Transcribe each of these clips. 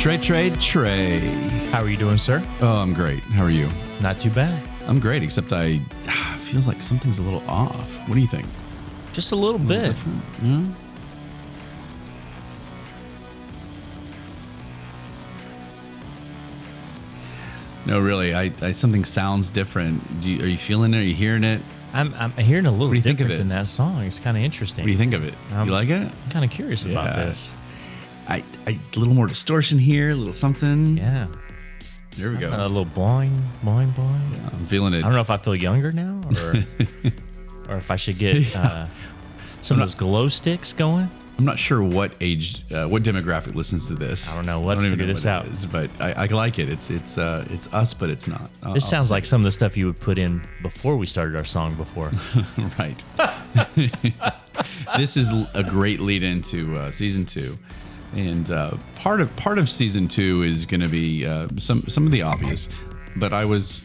Trey. How are you doing, sir? Oh, I'm great. How are you? Not too bad. I'm great, except I feels like something's a little off. What do you think? Just a little bit. Yeah. No, really. I something sounds different. Are you feeling it? Are you hearing it? I'm hearing a little What do you think of difference in this? that song. It's kind of interesting. What do you think of it? You like it? I'm kind of curious about this. A little more distortion here, a little something. Yeah. There we go. A little boing, boing, boing. Yeah, I'm feeling it. I don't know if I feel younger now or if I should get some of those glow sticks going. I'm not sure what age, what demographic listens to this. I don't know. Let's figure this out. But I like it. It's us, but it's not. This sounds like some of the stuff you would put in before we started our song before. Right. This is a great lead into season 2. And part of season 2 is going to be some of the obvious, but I was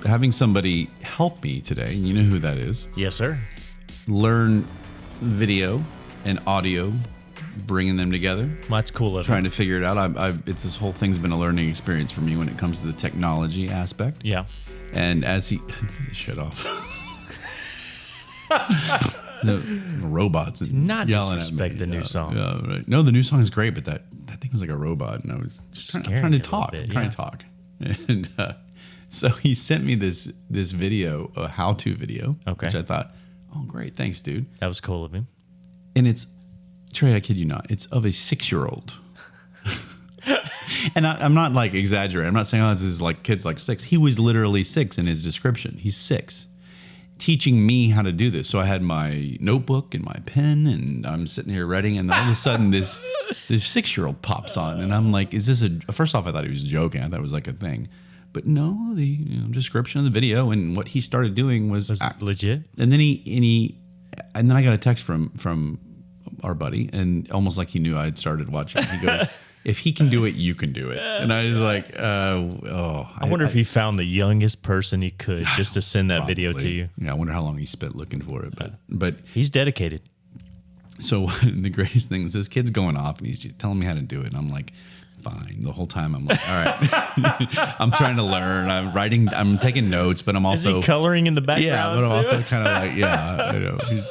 having somebody help me today. You know who that is? Yes, sir. Learn video and audio, bringing them together. Well, that's cool. Trying to figure it out. It's this whole thing's been a learning experience for me when it comes to the technology aspect. Yeah. And as he shut off. The robots and not yelling disrespect at me. the new song. Yeah, right. No, the new song is great, but that thing was like a robot, and I was just trying to talk. Trying to talk, and so he sent me this video, a how-to video, which I thought, oh, great, thanks, dude. That was cool of him. And it's Trey, I kid you not, it's of a 6-year-old. And I'm not like exaggerating. I'm not saying, oh, this is like kids like 6. He was literally 6 in his description. He's 6. Teaching me how to do this. So I had my notebook and my pen, and I'm sitting here writing, and all of a sudden this 6-year-old pops on, and I'm like, is this first off, I thought he was joking. I thought it was like a thing. But no, the description of the video and what he started doing was legit. And then then I got a text from our buddy, and almost like he knew I had started watching. He goes, if he can do it, you can do it. And I was like, I wonder if he found the youngest person he could just to send that video to you. Yeah, I wonder how long he spent looking for it. But he's dedicated. So the greatest thing is this kid's going off, and he's telling me how to do it. And I'm like, fine. The whole time I'm like, all right. I'm trying to learn. I'm writing. I'm taking notes, but I'm also is he coloring in the background. Yeah, but I'm also kind of like, I know. He's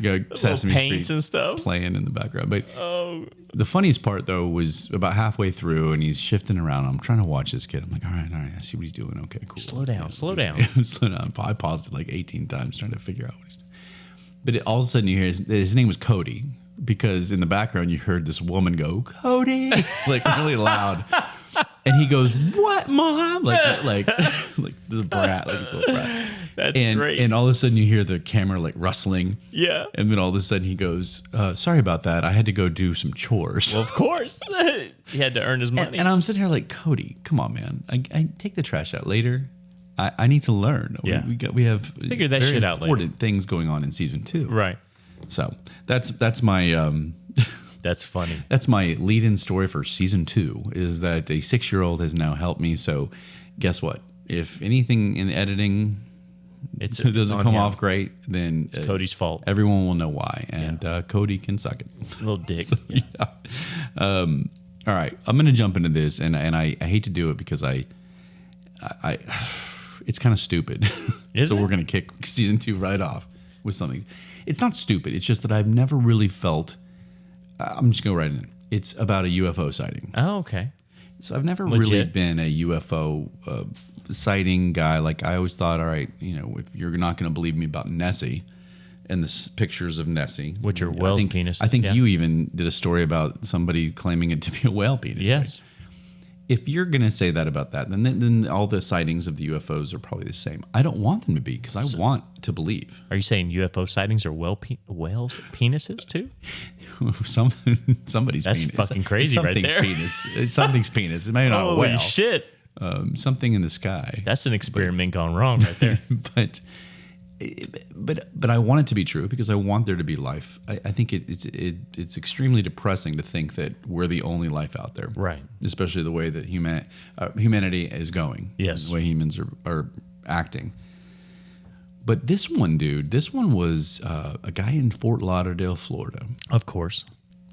got Sesame paints Street and stuff playing in the background. But the funniest part though was about halfway through, and he's shifting around. I'm trying to watch this kid. I'm like, all right. I see what he's doing. Okay, cool. Slow down. Slow down. I paused it like 18 times trying to figure out what he's doing. But all of a sudden you hear his name was Cody. Because in the background you heard this woman go, Cody, like really loud, and he goes, "What, Mom?" Like the brat, like this little brat. That's great. And all of a sudden you hear the camera like rustling. Yeah. And then all of a sudden he goes, "Sorry about that. I had to go do some chores." Well, of course, he had to earn his money. And I'm sitting here like, Cody, come on, man. I take the trash out later. I need to learn. Yeah. We have figure that very shit out later. Important things going on in season 2. Right. So that's my that's funny. That's my lead-in story for season 2 is that a 6-year-old has now helped me. So guess what? If anything in editing it doesn't come off great, then it's Cody's fault. Everyone will know why, and Cody can suck it. Little dick. So, yeah. All right, I'm gonna jump into this, and I hate to do it because I it's kind of stupid. So we're gonna kick season 2 right off with something. It's not stupid. It's just that I've never really felt. I'm just going right in. It's about a UFO sighting. Oh, okay. So I've never really been a UFO sighting guy. Like I always thought, all right, if you're not going to believe me about Nessie and the pictures of Nessie, which are whale penises. I think you even did a story about somebody claiming it to be a whale penis. Yes. Right? If you're going to say that about that, then all the sightings of the UFOs are probably the same. I don't want them to be because I want to believe. Are you saying UFO sightings are whales penises too? Somebody's That's penis. That's fucking crazy right there. Something's penis. It may not be a whale. Holy shit. Something in the sky. That's an experiment gone wrong right there. But I want it to be true because I want there to be life. I think it's extremely depressing to think that we're the only life out there, right? Especially the way that humanity is going. Yes, the way humans are acting. But this one was a guy in Fort Lauderdale, Florida. Of course.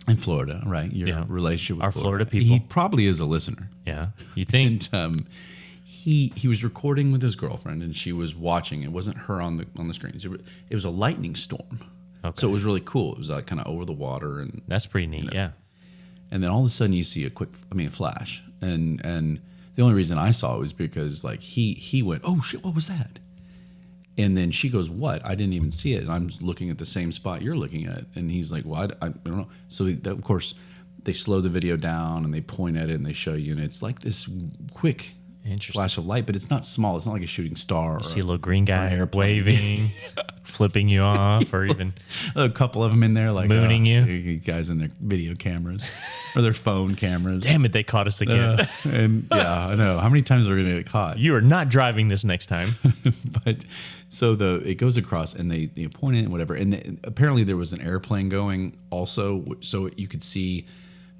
In Florida, right? Your Yeah. relationship with Our Florida people. He probably is a listener. Yeah. You think? And he was recording with his girlfriend, and she was watching. It wasn't her on the screen. It was a lightning storm. Okay. So it was really cool. It was like kind of over the water, and That's pretty neat. Yeah. and then all of a sudden you see a flash. And the only reason I saw it was because like he went, "Oh shit, what was that?" And then she goes, "What? I didn't even see it." And I'm looking at the same spot you're looking at. And he's like, "Well, I don't know." So of course they slow the video down and they point at it and they show you, and it's like this quick flash of light, but it's not small. It's not like a shooting star. See a little green guy waving, flipping you off, or even a couple of them in there, like mooning you. Guys in their video cameras or their phone cameras. Damn it, they caught us again. And yeah, I know. How many times are we gonna get caught? You are not driving this next time. But so it goes across and they point it and whatever. And apparently there was an airplane going also, so you could see,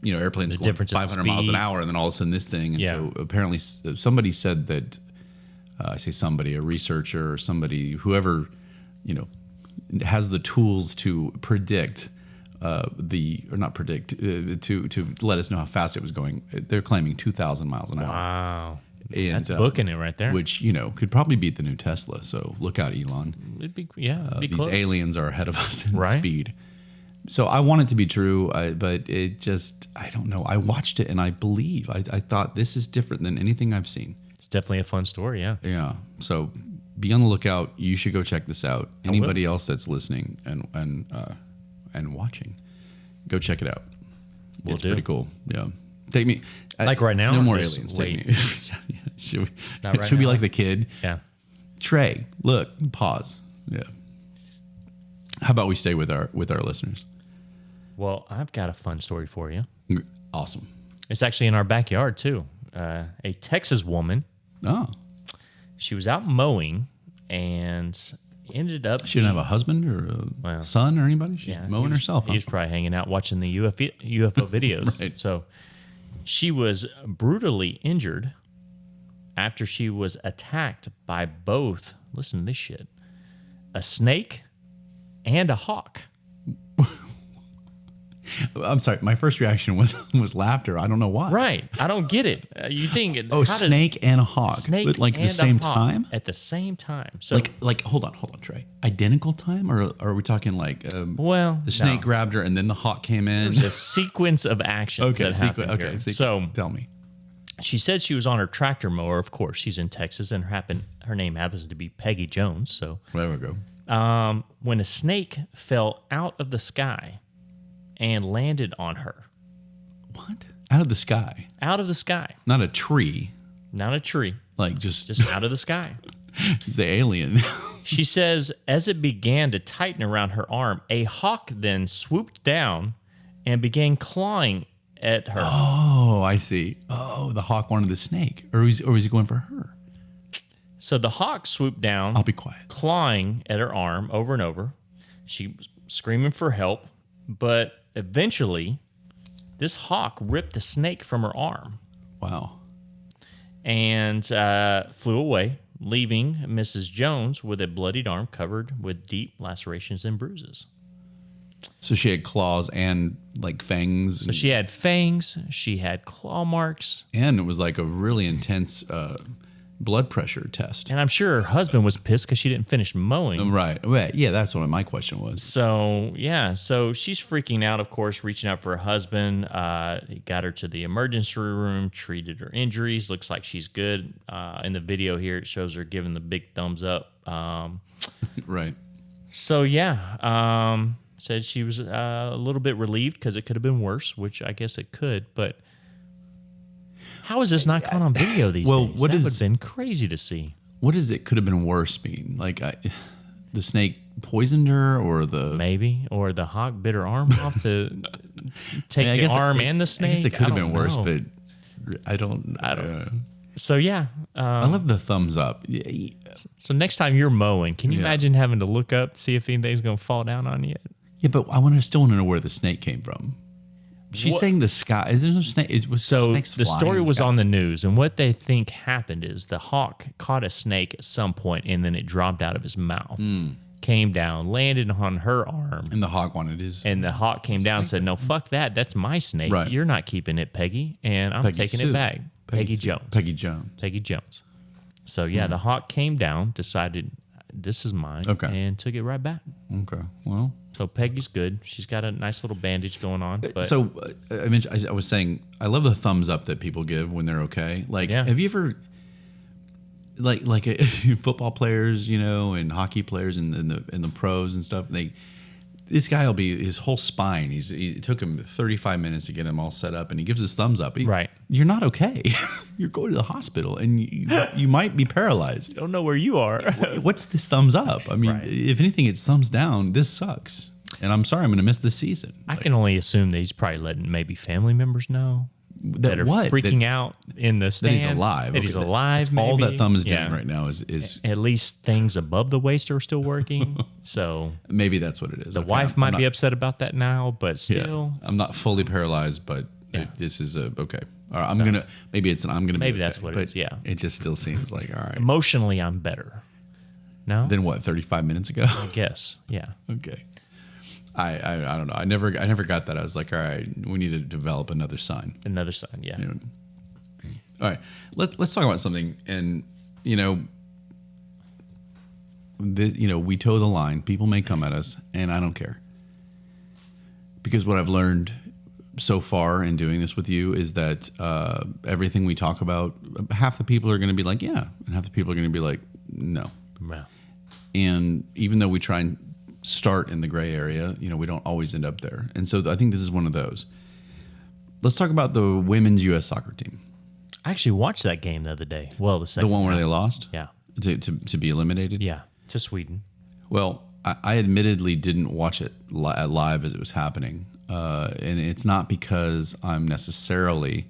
airplanes going 500 miles an hour, and then all of a sudden this thing. And so apparently somebody said that, I say somebody, a researcher or somebody, whoever, has the tools to predict to let us know how fast it was going. They're claiming 2,000 miles an hour. Wow. And, that's booking it right there. Which, could probably beat the new Tesla. So look out, Elon. It'd be These close. aliens are ahead of us in Right? speed. So I want it to be true, but it just, I don't know. I watched it and I believe. I thought this is different than anything I've seen. It's definitely a fun story, yeah. Yeah. So be on the lookout. You should go check this out. Anybody else that's listening and watching, go check it out. It's pretty cool. Yeah. Take me. Like right now? No more Just aliens. wait. Take me. Should we, Not right should we now? like the kid? Yeah. Trey, look, pause. Yeah. How about we stay with our listeners? Well, I've got a fun story for you. Awesome. It's actually in our backyard, too. A Texas woman, Oh, she was out mowing and ended up... she didn't have a husband or a son or anybody? She's mowing herself. He was probably hanging out watching the UFO videos. Right. So she was brutally injured after she was attacked by both, listen to this shit, a snake and a hawk. I'm sorry. My first reaction was laughter. I don't know why. Right. I don't get it. You think... Oh, snake and a hawk. Snake But, like and the same a hawk time? at the same time. So Like hold on, Trey. Identical time, or are we talking like well, the snake grabbed her and then the hawk came in? there's a sequence of actions that happened here. So tell me. she said she was on her tractor mower. Of course, she's in Texas, and her name happens to be Peggy Jones. So There we go. when a snake fell out of the sky and landed on her, What? Out of the sky? out of the sky, Not a tree. not a tree, Like just out of the sky. he's the alien. She says as it began to tighten around her arm, a hawk then swooped down and began clawing at her. Oh, I see. Oh, the hawk wanted the snake, or was he going for her? So the hawk swooped down, I'll be quiet. clawing at her arm over and over. She was screaming for help, but eventually this hawk ripped the snake from her arm Wow. and flew away, leaving Mrs. Jones with a bloodied arm covered with deep lacerations and bruises. So she had claws and like fangs, So she had fangs, she had claw marks, and it was like a really intense blood pressure test. and I'm sure her husband was pissed because she didn't finish mowing. Right. Yeah, that's what my question was. So, yeah, so she's freaking out, of course, reaching out for her husband. He got her to the emergency room, treated her injuries. Looks like she's good. In the video here, it shows her giving the big thumbs up. Right. So, yeah, said she was a little bit relieved because it could have been worse, which I guess it could. But how is this not caught on video these Well, days? what That is- would have been crazy to see. What does it could have been worse mean? Like the snake poisoned her, or the Maybe. Or the hawk bit her arm off to take I the guess arm it- and the I snake. guess it could have don't been worse, know. but I don't. So, yeah. I love the thumbs up. Yeah, So next time you're mowing, can you Yeah. imagine having to look up, see if anything's going to fall down on you? but still want to know where the snake came from. She's What- saying the sky. Is there no snake? Was So snakes the flying story in the was sky? on the news, and what they think happened is the hawk caught a snake at some point, and then it dropped out of his mouth. came down, landed on her arm. And the hawk wanted his. And the hawk came down and said, "No, fuck that. That's my snake. Right. You're not keeping it, Peggy. And I'm Peggy taking Sue. it back." Peggy Sue. Jones. Peggy Jones. Peggy Jones. So, yeah, the hawk came down, decided this is mine, Okay. and took it right back. Okay. Well. So Peggy's good. She's got a nice little bandage going on. But So I mentioned, I was saying, I love the thumbs up that people give when they're okay. Like, Yeah. have you ever, like football players, you know, and hockey players and the pros and stuff, this guy will be his whole spine. It took him 35 minutes to get him all set up, and he gives his thumbs up. Right. You're not okay. You're going to the hospital, and you might be paralyzed. don't know where you are. What's this thumbs up? I mean, Right. if anything, it's thumbs down. This sucks, and I'm sorry, I'm going to miss this season. I can only assume that he's probably letting maybe family members know that are freaking out in the That stand. he's alive. That he's Okay, alive. that's all maybe. that thumb is Yeah. doing right now is At least things above the waist are still working. So maybe that's what it is. the wife might be upset about that now, but still, I'm not fully paralyzed, but Yeah. this is okay. All right, I'm gonna maybe Maybe be that's okay, what it but is, yeah. It just still seems like all right. emotionally, I'm better. No, Then what? 35 minutes ago. I guess. Yeah. Okay. I don't know. I never got that. I was like, all right, we need to develop another sign. Another sign. Yeah. You know? All right, let's talk about something. And you know, we toe the line. People may come at us, and I don't care, because what I've learned so far in doing this with you is that everything we talk about, half the people are going to be like, yeah, and half the people are going to be like, no. Wow. And even though we try and start in the gray area, we don't always end up there. And so I think this is one of those. Let's talk about the women's U.S. soccer team. I actually watched that game the other day. Well, the second The one where round. they lost? Yeah. To be eliminated? Yeah. To Sweden. Well, I admittedly didn't watch it live as it was happening. And it's not because I'm necessarily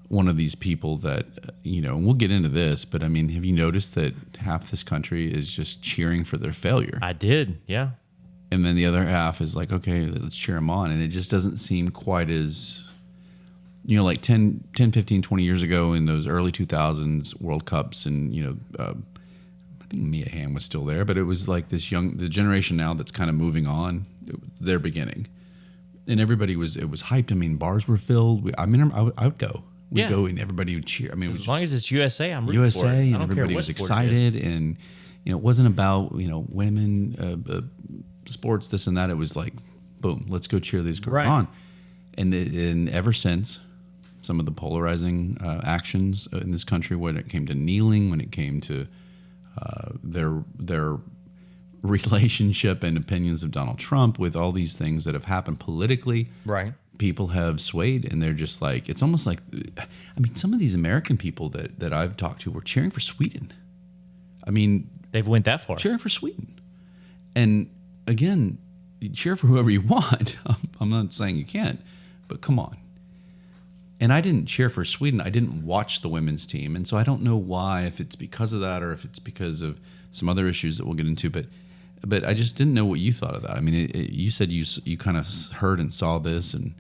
one of these people that, and we'll get into this, but I mean, have you noticed that half this country is just cheering for their failure? I did. Yeah. And then the other half is like, okay, let's cheer them on. And it just doesn't seem quite as, like 10, 15, 20 years ago in those early 2000s World Cups. And, I think Mia Hamm was still there, but it was like the generation now that's kind of moving on, they're beginning. And it was hyped. I mean, bars were filled. I would go. We'd go and everybody would cheer. I mean, As long as it's USA, I'm rooting for it. USA, I and don't care everybody what was sport it excited, and it wasn't about women, sports, this and that. It was like, boom, let's go cheer these girls on. And ever since, some of the polarizing actions in this country, when it came to kneeling, when it came to their relationship and opinions of Donald Trump, with all these things that have happened politically, Right. people have swayed, and they're just like, it's almost like, I mean, some of these American people that I've talked to were cheering for Sweden. I mean, They've went that far. cheering for Sweden. And again, you cheer for whoever you want. I'm not saying you can't, but come on. And I didn't cheer for Sweden. I didn't watch the women's team. And so I don't know why, if it's because of that or if it's because of some other issues that we'll get into. But I just didn't know what you thought of that. I mean, you said you kind of heard and saw this. And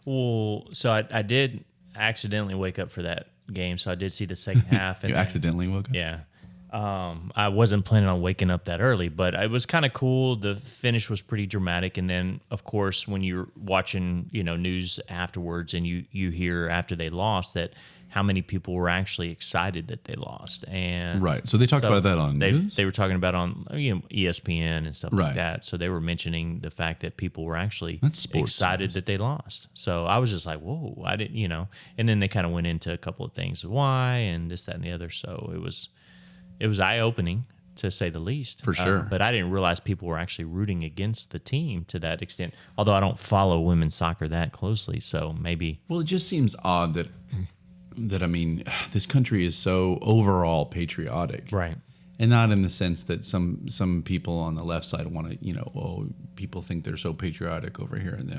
Well, so I did accidentally wake up for that game. So I did see the second half. And you accidentally woke up? Yeah. I wasn't planning on waking up that early, but it was kind of cool. The finish was pretty dramatic. And then, of course, when you're watching, news afterwards and you hear after they lost that how many people were actually excited that they lost. And right. So they talked about that on news? They were talking about on ESPN and stuff Right. like that. So they were mentioning the fact that people were actually That's sports excited that they lost. So I was just like, whoa, I didn't, and then they kind of went into a couple of things, why and this, that, and the other. So it was eye-opening, to say the least. For sure. But I didn't realize people were actually rooting against the team to that extent, although I don't follow women's soccer that closely. So maybe. Well, it just seems odd that I mean, this country is so overall patriotic. Right. And not in the sense that some people on the left side want to, people think they're so patriotic over here, and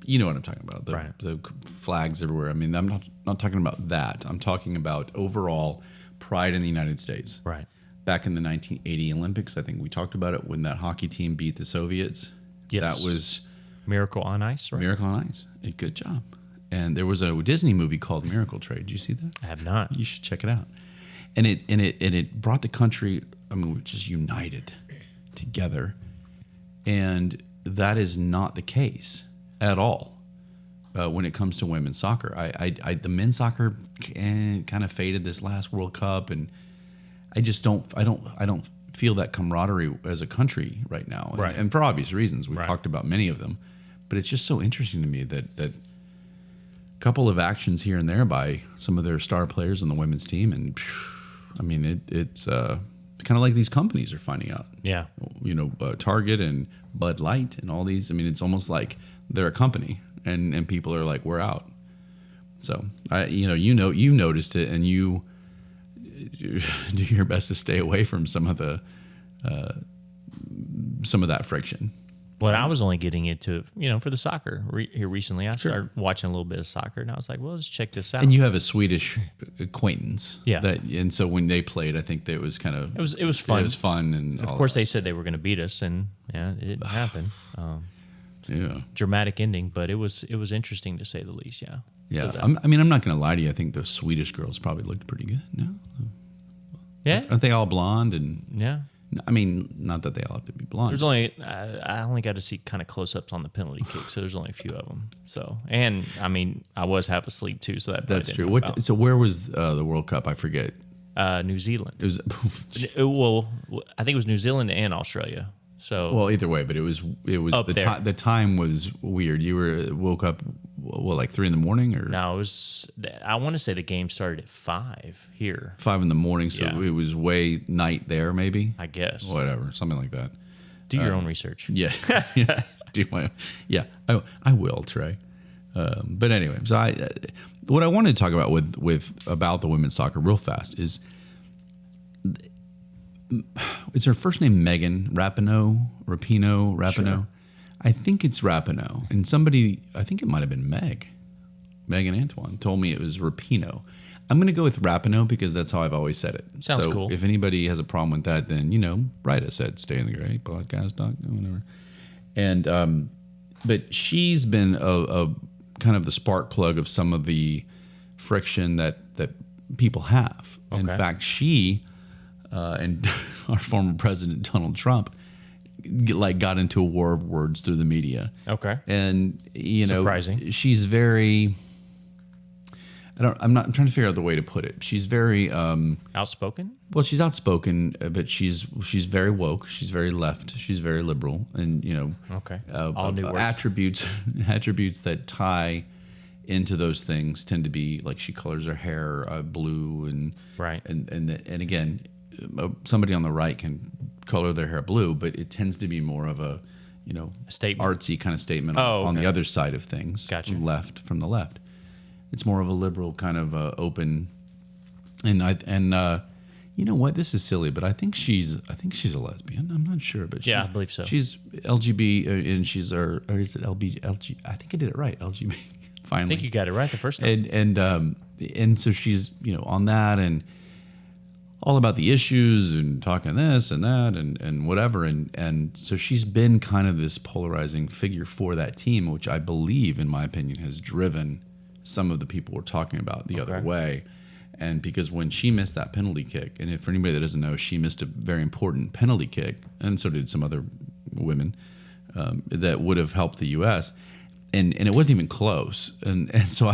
you know what I'm talking about, the flags everywhere. I mean, I'm not talking about that. I'm talking about overall pride in the United States. Right. Back in the 1980 Olympics, I think we talked about it, when that hockey team beat the Soviets. Yes. That was Miracle on Ice, right? Miracle on Ice. A good job. And there was a Disney movie called Miracle, Trey. Did you see that? I have not. You should check it out. And it brought the country, I mean, just united. together. And that is not the case at all when it comes to women's soccer. The men's soccer kind of faded this last World Cup, and I don't feel that camaraderie as a country right now. Right. And for obvious reasons, we've Right. talked about many of them, but it's just so interesting to me that a couple of actions here and there by some of their star players on the women's team, and I mean, it's kind of like these companies are finding out. Yeah. Target and Bud Light and all these. I mean, it's almost like they're a company, and people are like, we're out. So you noticed it, and you do your best to stay away from some of that friction. Well, I was only getting into, for the soccer here recently. I started watching a little bit of soccer, and I was like, well, let's check this out. And you have a Swedish acquaintance. Yeah. And so when they played, I think that it was kind of... It was fun. It was fun. And of course, they said they were going to beat us, and yeah, it didn't happen. Yeah. Dramatic ending, but it was interesting to say the least, yeah. Yeah. I'm not going to lie to you. I think the Swedish girls probably looked pretty good. No? Yeah? Aren't they all blonde? And Yeah. I mean, not that they all have to be blonde. There's only I only got to see kind of close-ups on the penalty kick, so there's only a few of them. So, and I mean, I was half asleep too, so That's true. So where was the World Cup? I forget. New Zealand. It was Well, I think it was New Zealand and Australia. So well, either way, but it was Up there. the time was weird. You woke up like 3 a.m, or no, it was. I want to say the game started at 5 here. 5 a.m. So Yeah. it was way night there, maybe. I guess. Whatever, something like that. Do your own research. Yeah, I will, Trey. But anyway, so what I wanted to talk about about the women's soccer real fast is her first name Megan Rapinoe? Sure. I think it's Rapinoe. And I think it might have been Megan Antoine told me it was Rapinoe. I'm going to go with Rapinoe because that's how I've always said it. Sounds so cool. If anybody has a problem with that, then, write us at Stay in the Gray podcast, whatever. And, but she's been a kind of the spark plug of some of the friction that people have. Okay. In fact, she and our former president, Donald Trump, got into a war of words through the media. Okay. And, Surprising. she's very... I'm trying to figure out the way to put it. She's very Outspoken? well. She's outspoken, but she's very woke. She's very left. She's very liberal, and Okay. All new words. attributes that tie into those things tend to be like she colors her hair blue, and Right. and again, somebody on the right can color their hair blue, but it tends to be more of a A statement. artsy kind of statement Oh, on the okay. other side of things. Gotcha. From the left. It's more of a liberal kind of open, and you know what? This is silly, but I think she's a lesbian. I'm not sure, but Yeah, I believe so. She's LGB, and she's or is it LG? I think I did it right. LGB. Finally, I think you got it right the first time. and so she's on that and all about the issues and talking this and that and whatever, and so she's been kind of this polarizing figure for that team, which I believe, in my opinion, has driven some of the people we're talking about the other way. And because when she missed that penalty kick, and if for anybody that doesn't know, she missed a very important penalty kick, and so did some other women that would have helped the U.S. And it wasn't even close. And so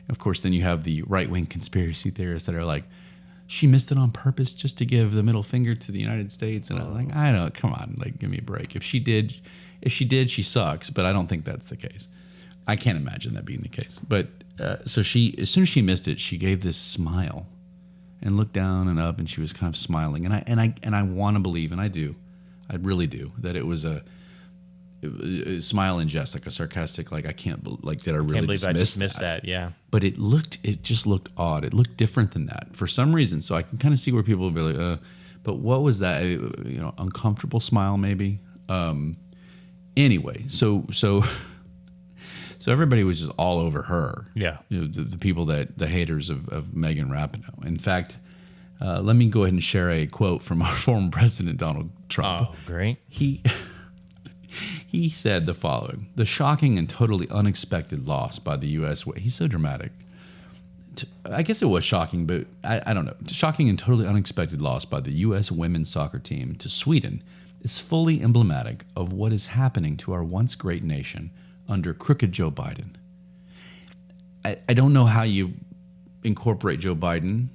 of course, then you have the right-wing conspiracy theorists that are like, she missed it on purpose just to give the middle finger to the United States. And I'm like, I don't, come on, like, give me a break. If she did, she sucks. But I don't think that's the case. I can't imagine that being the case. But so she, as soon as she missed it, she gave this smile and looked down and up, and she was kind of smiling. And I want to believe, and I really do, that it was a smile and jest, like a sarcastic, like, I can't, did I really Can't believe just I miss just missed that? that. Yeah. But it just looked odd. It looked different than that for some reason. So I can kind of see where people will be like, but what was that? Uncomfortable smile maybe. Anyway, so everybody was just all over her. Yeah. The people the haters of Megan Rapinoe. In fact, let me go ahead and share a quote from our former president, Donald Trump. Oh, great. He said the following: "The shocking and totally unexpected loss by the U.S. He's so dramatic. I guess it was shocking, but I don't know. Shocking and totally unexpected loss by the U.S. women's soccer team to Sweden is fully emblematic of what is happening to our once great nation under crooked Joe Biden. I don't know how you incorporate Joe Biden,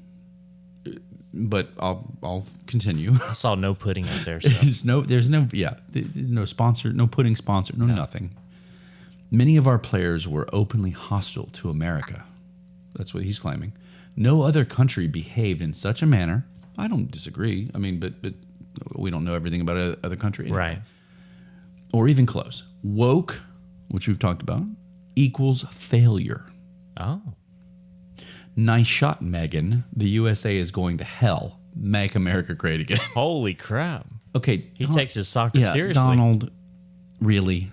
but I'll continue. I saw no pudding up there. So. there's no sponsor, no pudding sponsor, no nothing. Many of our players were openly hostile to America. That's what he's claiming. No other country behaved in such a manner. I don't disagree. I mean, but we don't know everything about other country, anyway. Right? Or even close. Woke, which we've talked about, equals failure. Oh. Nice shot, Megan. The USA is going to hell. Make America great again. Holy crap. Okay. He takes his soccer seriously. Donald, really?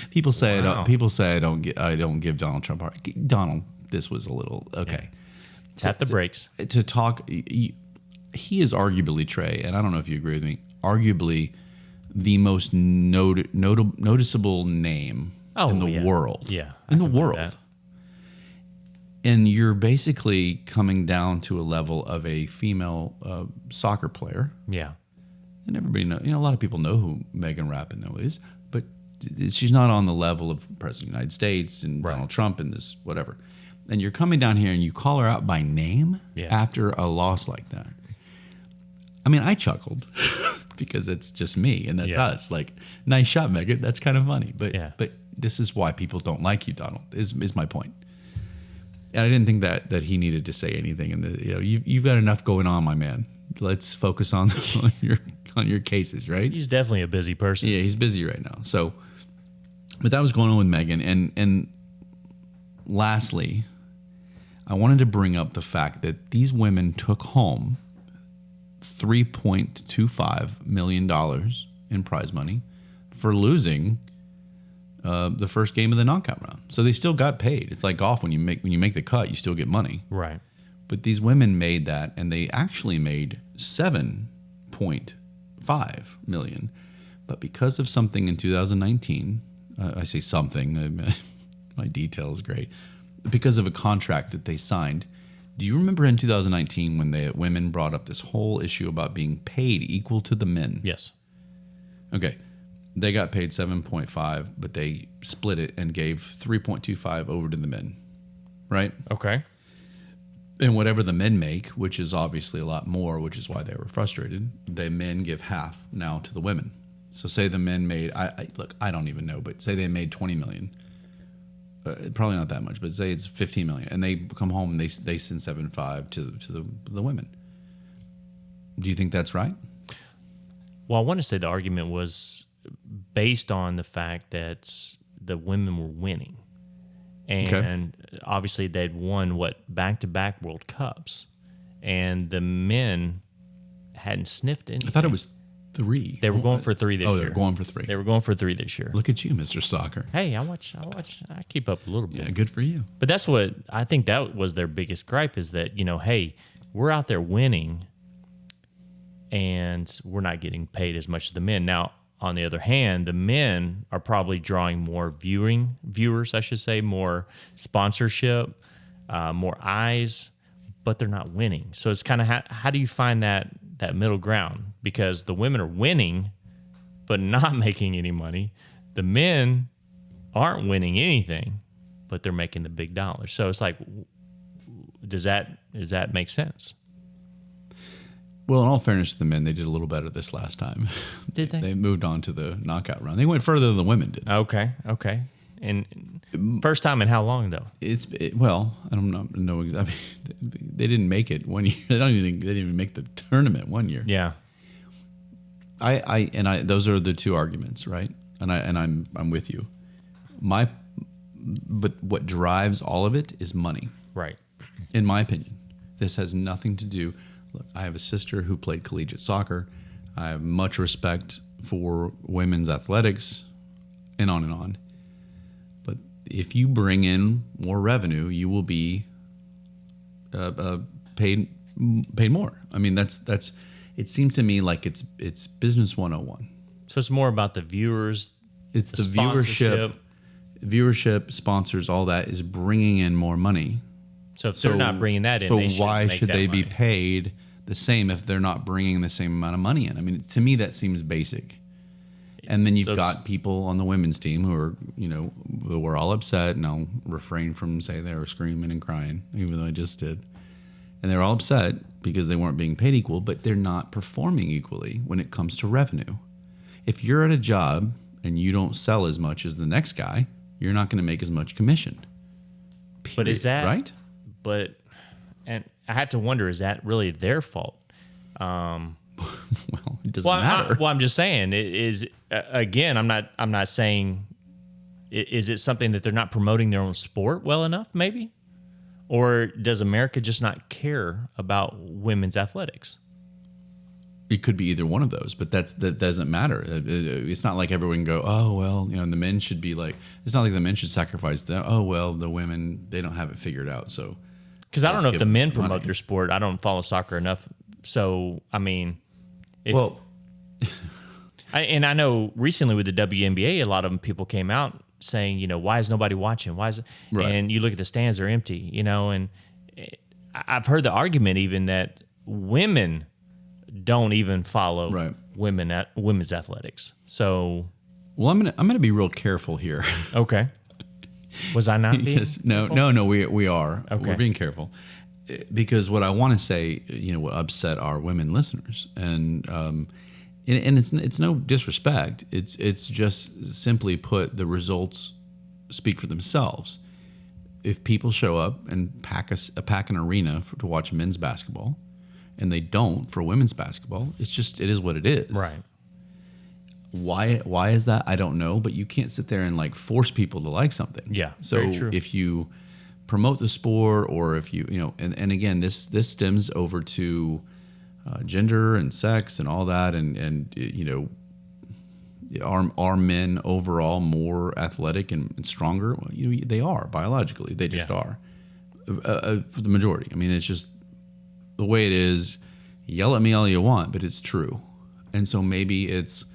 People say I don't give Donald Trump heart. Donald, this was a little okay. Yeah. Tap the brakes. To talk, he is arguably, Trey, and I don't know if you agree with me, arguably the most noticeable name in the world. Yeah. In the world. And you're basically coming down to a level of a female soccer player. Yeah. And everybody knows, a lot of people know who Megan Rapinoe is, but she's not on the level of President of the United States and Donald Trump and this whatever. And you're coming down here and you call her out by name after a loss like that. I mean, I chuckled because it's just me and that's us. Like, nice shot, Megan. That's kind of funny. But this is why people don't like you, Donald, is my point. And I didn't think that he needed to say anything. And you've got enough going on, my man. Let's focus on your cases, right? He's definitely a busy person. Yeah, he's busy right now. So, but that was going on with Megan. And lastly, I wanted to bring up the fact that these women took home $3.25 million in prize money for losing the first game of the knockout round. So they still got paid. It's like golf. When you make the cut, you still get money. Right. But these women made that, and they actually made $7.5 million. But because of something in 2019, I say something, my detail is great, because of a contract that they signed. Do you remember in 2019 when the women brought up this whole issue about being paid equal to the men? Yes. Okay. They got paid 7.5, but they split it and gave 3.25 over to the men. Right? Okay. And whatever the men make, which is obviously a lot more, which is why they were frustrated, the men give half now to the women. So say the men made, I don't even know, but say they made 20 million. Probably not that much, but say it's 15 million. And they come home and they send 7.5 to the women. Do you think that's right? Well, I want to say the argument was based on the fact that the women were winning. And obviously they'd won back-to-back World Cups, and the men hadn't sniffed anything. I thought it was 3. They were going for 3 this year. Oh, they were going for 3. They were going for 3 this year. Look at you, Mr. Soccer. Hey, I keep up a little bit. Yeah, good for you. But that's what I think that was their biggest gripe is that, hey, we're out there winning and we're not getting paid as much as the men. Now, on the other hand, the men are probably drawing more viewers, I should say, more sponsorship, more eyes, but they're not winning. So it's kind of how do you find that middle ground? Because the women are winning, but not making any money. The men aren't winning anything, but they're making the big dollars. So it's like, does that make sense? Well, in all fairness to the men, they did a little better this last time. Did they? They moved on to the knockout round. They went further than the women did. Okay. And first time in how long though? Well, I don't know exactly. They didn't make it 1 year. They didn't even make the tournament 1 year. Yeah. I those are the two arguments, right? And I'm with you. But what drives all of it is money. Right. In my opinion, this has nothing to do. Look, I have a sister who played collegiate soccer. I have much respect for women's athletics, and on and on. But if you bring in more revenue, you will be paid more. I mean, that's. It seems to me like it's business 101. So it's more about the viewers. It's the viewership, sponsors, all that is bringing in more money. So if they're not bringing that in, so they why should they be paid the same if they're not bringing the same amount of money in. I mean, to me, that seems basic. And then you've got people on the women's team who are, who were all upset, and I'll refrain from saying they were screaming and crying, even though I just did. And they're all upset because they weren't being paid equal, but they're not performing equally when it comes to revenue. If you're at a job and you don't sell as much as the next guy, you're not going to make as much commission. Period, but is that right? And I have to wonder, is that really their fault? Well, it doesn't matter. I'm just saying, again, I'm not saying, is it something that they're not promoting their own sport well enough, maybe? Or does America just not care about women's athletics? It could be either one of those, but that doesn't matter. It's not like everyone can go, oh, well, the men should be like, it's not like the men should sacrifice them. Oh, well, the women, they don't have it figured out. So, because I don't know if the men promote their sport. I don't follow soccer enough. So, I mean, I know recently with the WNBA, a lot of people came out saying, why is nobody watching? Why is it? Right. And you look at the stands, they're empty, and I've heard the argument even that women don't even follow women's athletics. So, well, I'm gonna be real careful here. Okay. Was I not being? Yes. No. We are. Okay. We're being careful because what I want to say, what upset our women listeners, and it's no disrespect. It's just simply put, the results speak for themselves. If people show up and pack an arena to watch men's basketball, and they don't for women's basketball, it is what it is. Right. Why is that? I don't know, but you can't sit there and force people to like something. Yeah. So very true. If you promote the sport, or if you and again, this stems over to gender and sex and all that, and are men overall more athletic and stronger? Well, they are biologically. They just are. For the majority. I mean, it's just the way it is. Yell at me all you want, but it's true. And so maybe it's,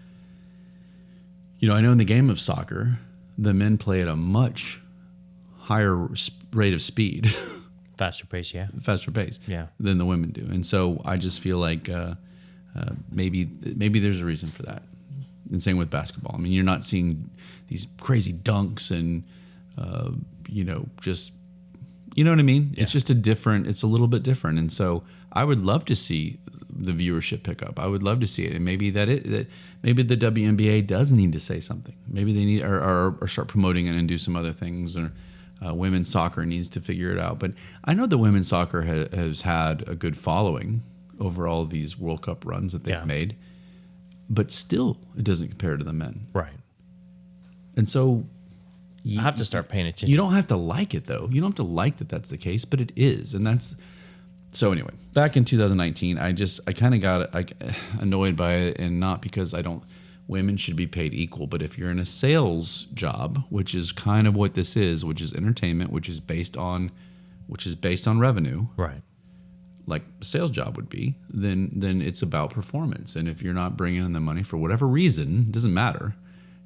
I know in the game of soccer, the men play at a much higher rate of speed. Faster pace, yeah. Than the women do. And so I just feel like maybe there's a reason for that. And same with basketball. I mean, you're not seeing these crazy dunks and, just, you know what I mean? Yeah. It's just it's a little bit different. And so I would love to see the viewership pick up. I would love to see it. And maybe maybe the WNBA does need to say something. Maybe they need or start promoting it and do some other things. Or women's soccer needs to figure it out. But I know that women's soccer has had a good following over all of these World Cup runs that they've made. But still, it doesn't compare to the men. Right. And so I have to start paying attention. You don't have to like it, though. You don't have to like that that's the case, but it is. And that's... So anyway, back in 2019, I kind of got annoyed by it, and not because women should be paid equal, but if you're in a sales job, which is kind of what this is, which is entertainment, which is based on revenue, right? Like a sales job would be, then it's about performance. And if you're not bringing in the money for whatever reason, it doesn't matter.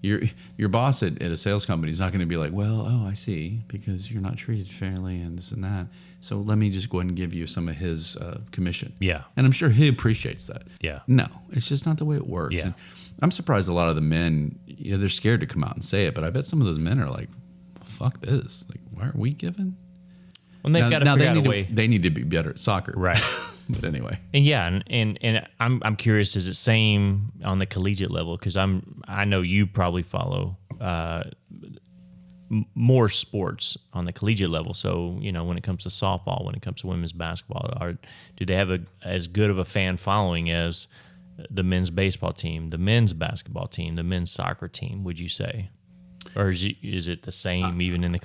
Your boss at a sales company is not going to be like, well, oh, I see, because you're not treated fairly and this and that. So let me just go ahead and give you some of his commission. Yeah. And I'm sure he appreciates that. Yeah. No, it's just not the way it works. Yeah. And I'm surprised a lot of the men, they're scared to come out and say it, but I bet some of those men are like, fuck this. Like, why are we giving? Well, they've got to figure out a way. They need to be better at soccer. Right. But anyway. And I'm curious, is it same on the collegiate level? Because I know you probably follow more sports on the collegiate level. So, when it comes to softball, when it comes to women's basketball, do they have as good of a fan following as the men's baseball team, the men's basketball team, the men's soccer team, would you say? Or is it the same even in the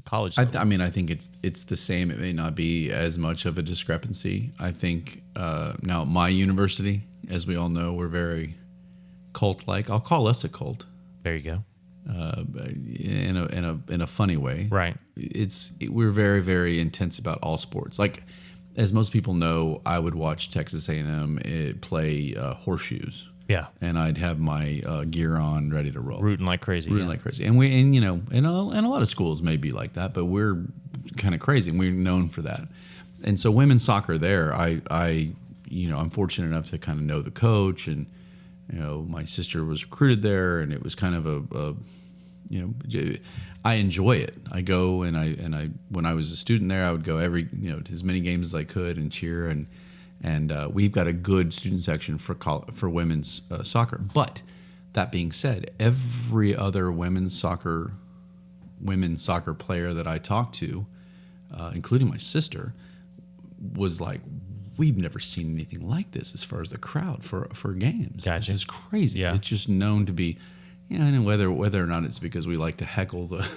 college level? I think it's the same. It may not be as much of a discrepancy. I think now my university, as we all know, we're very cult-like. I'll call us a cult. There you go. In a funny way, right? We're very, very intense about all sports. Like, as most people know, I would watch Texas A&M play horseshoes. Yeah, and I'd have my gear on, ready to roll, rooting like crazy. And a lot of schools may be like that, but we're kind of crazy, and we're known for that. And so, women's soccer, there, I I'm fortunate enough to kind of know the coach, and my sister was recruited there, and it was kind of I enjoy it. I go and I when I was a student there, I would go every to as many games as I could and cheer, and we've got a good student section for women's soccer. But that being said, every other women's soccer player that I talked to, including my sister, was like, we've never seen anything like this as far as the crowd for games. Gotcha. This is crazy. Yeah. It's just known to be, and whether or not it's because we like to heckle the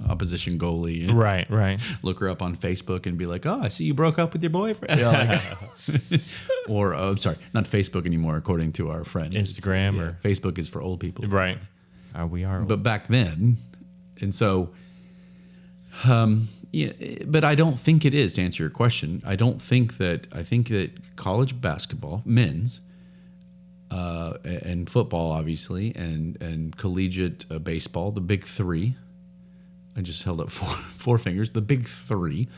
opposition goalie and Right. look her up on Facebook and be like, oh, I see you broke up with your boyfriend. Or, I'm sorry, not Facebook anymore, according to our friend. Instagram or Facebook is for old people. right. We are. But back then, and so, but I don't think it is, to answer your question. I think that college basketball, men's, and football, obviously, and collegiate baseball, the big three. I just held up four fingers. The big three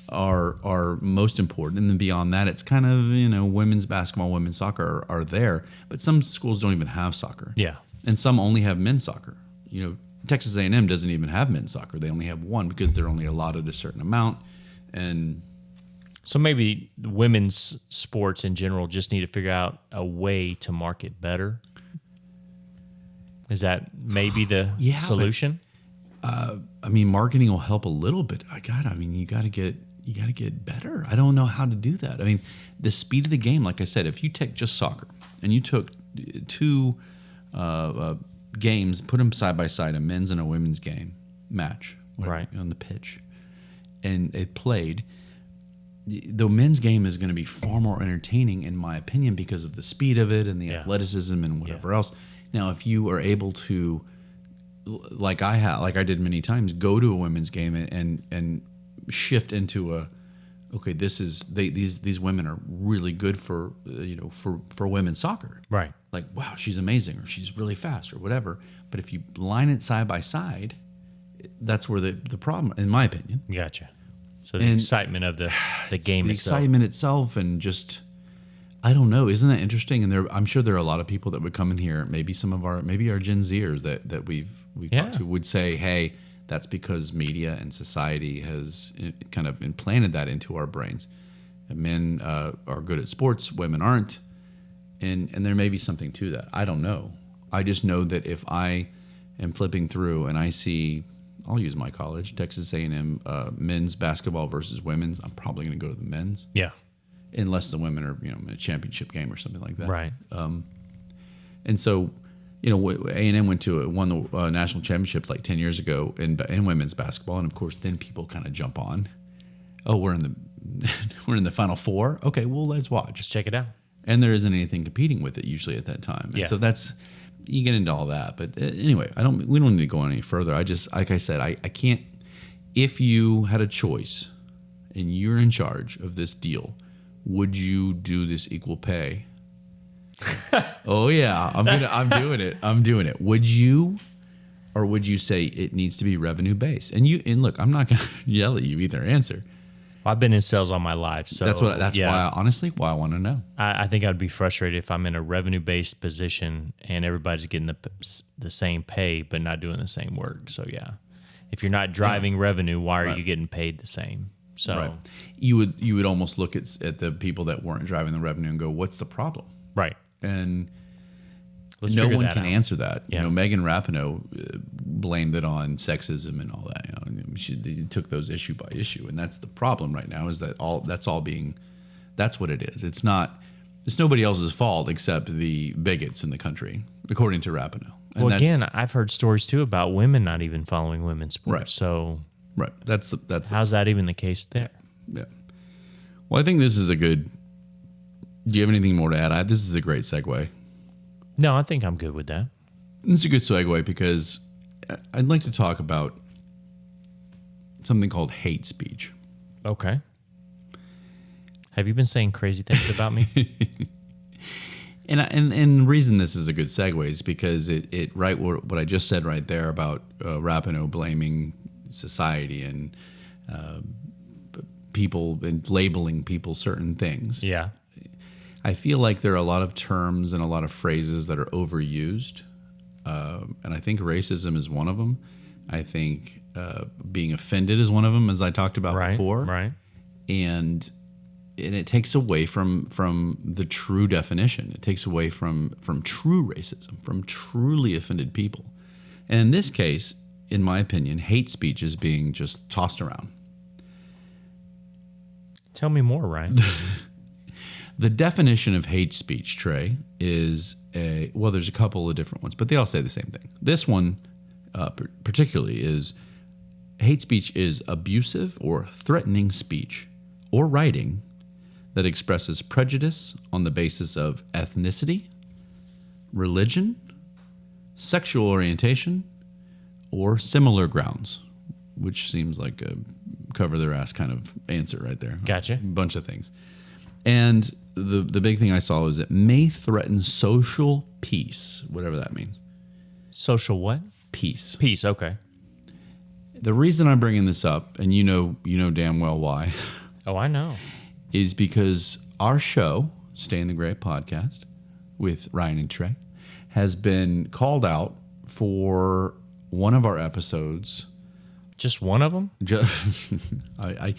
are most important, and then beyond that, it's kind of women's basketball, women's soccer are there, but some schools don't even have soccer. Yeah. And some only have men's soccer. Texas A&M doesn't even have men's soccer. They only have one because they're only allotted a certain amount. And So maybe women's sports in general just need to figure out a way to market better. Is that maybe the solution? Marketing will help a little bit. You got to get better. I don't know how to do that. The speed of the game, like I said, if you take just soccer and you took two games, put them side by side, a men's and a women's game match, right, on the pitch, and it played, the men's game is going to be far more entertaining, in my opinion, because of the speed of it and the athleticism and whatever else. Now, if you are able to, like I did many times, go to a women's game and shift into these women are really good for women's soccer. Right. Like, wow, she's amazing, or she's really fast, or whatever. But if you line it side by side, that's where the problem, in my opinion. Gotcha. So the excitement of the game the itself. excitement itself, and just, I don't know. Isn't that interesting? And I'm sure there are a lot of people that would come in here, maybe our Gen Zers that we've talked to would say, hey, that's because media and society has kind of implanted that into our brains. And men are good at sports, women aren't. And there may be something to that. I don't know. I just know that if I am flipping through and I see, I'll use my college, Texas A&M, men's basketball versus women's, I'm probably going to go to the men's. Yeah. Unless the women are in a championship game or something like that. Right. And so, A&M won the national championship like 10 years ago in women's basketball, and of course, then people kind of jump on. Oh, we're in the Final Four. Okay, well, let's watch. Just check it out. And there isn't anything competing with it usually at that time. And so you get into all that. But anyway, we don't need to go any further. I just, like I said, I can't. If you had a choice and you're in charge of this deal, would you do this equal pay? Oh yeah, I'm doing it. Would you, or would you say it needs to be revenue based? And look, I'm not gonna yell at you either. Answer. I've been in sales all my life, so that's why I want to know. I think I'd be frustrated if I'm in a revenue based position and everybody's getting the same pay but not doing the same work. So if you're not driving revenue, why are you getting paid the same? So you would almost look at the people that weren't driving the revenue and go, what's the problem? Right. And no one can answer that. Yeah. Megan Rapinoe blamed it on sexism and all that. She took those issue by issue, and that's the problem right now. Is that that's what it is. It's nobody else's fault except the bigots in the country, according to Rapinoe. And well, again, I've heard stories too about women not even following women's sports. Right. So that's how's that even the case there? Yeah. Well, I think this is a good. Do you have anything more to add? This is a great segue. No, I think I'm good with that. This is a good segue because I'd like to talk about something called hate speech. Okay. Have you been saying crazy things about me? And the reason this is a good segue is because it what I just said right there about Rapinoe blaming society and people and labeling people certain things. Yeah. I feel like there are a lot of terms and a lot of phrases that are overused. And I think racism is one of them. I think being offended is one of them, as I talked about before. Right. And it takes away from the true definition. It takes away from true racism, from truly offended people. And in this case, in my opinion, hate speech is being just tossed around. Tell me more, Ryan. The definition of hate speech, Trey, is there's a couple of different ones, but they all say the same thing. This one particularly is hate speech is abusive or threatening speech or writing that expresses prejudice on the basis of ethnicity, religion, sexual orientation, or similar grounds, which seems like a cover their ass kind of answer right there. Gotcha. A bunch of things. And the big thing I saw was it may threaten social peace, whatever that means. Social what? Peace. Peace, okay. The reason I'm bringing this up, and you know damn well why, Oh, I know. is because our show, Stay in the Gray podcast with Ryan and Trey, has been called out for one of our episodes. Just one of them? I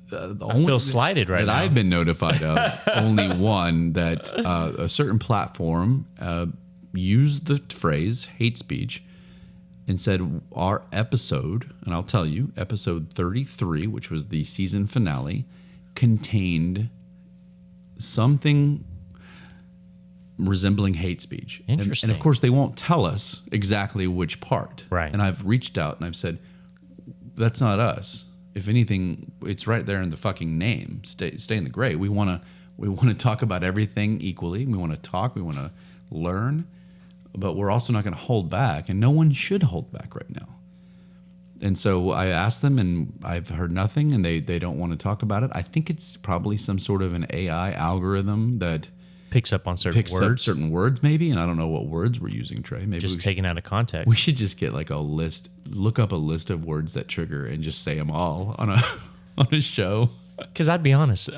feel slighted right that now. I've been notified of. Only one that a certain platform used the phrase hate speech and said our episode, and I'll tell you, episode 33, which was the season finale, contained something resembling hate speech. Interesting. And of course, they won't tell us exactly which part. Right. And I've reached out and I've said, that's not us. If anything, it's right there in the fucking name. Stay in the gray. We want to talk about everything equally. We want to talk. We want to learn. But we're also not going to hold back. And no one should hold back right now. And so I asked them, and I've heard nothing, and they don't want to talk about it. I think it's probably some sort of an AI algorithm that Picks up on certain picks up words. certain words, maybe. And I don't know what words we're using, Trey. Maybe Just taken out of context. we should just get like a list, look up a list of words that trigger and just say them all on a show. Because I'd be honest, both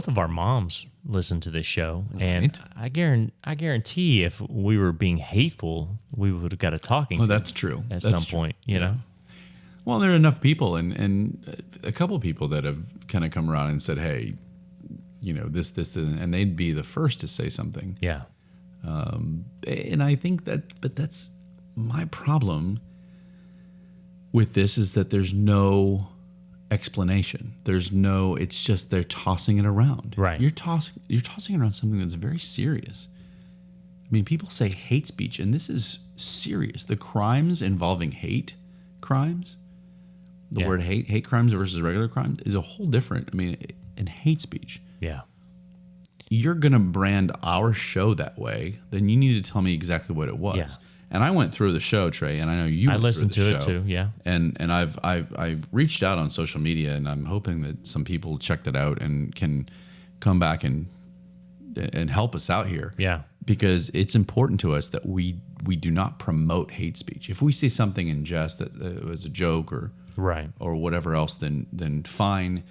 of our moms listen to this show, and I guarantee if we were being hateful, we would have got a talking. Well, that's true. At That's some true. point, you know. Well, there are enough people, and a couple people that have kind of come around and said, "Hey, this," and they'd be the first to say something. Yeah. And I think but that's my problem with this is that there's no explanation. It's just they're tossing it around. Right. You're tossing around something that's very serious. I mean, people say hate speech, and this is serious. The crimes involving hate crimes, the word hate crimes versus regular crimes is a whole different. I mean, in hate speech. Yeah. You're going to brand our show that way, then you need to tell me exactly what it was. Yeah. And I went through the show, Trey, and I know you went listened through the to it show. too, yeah. And I've reached out on social media, and I'm hoping that some people checked it out and can come back and help us out here. Yeah. Because it's important to us that we do not promote hate speech. If we see something in jest that was a joke or whatever else, then fine.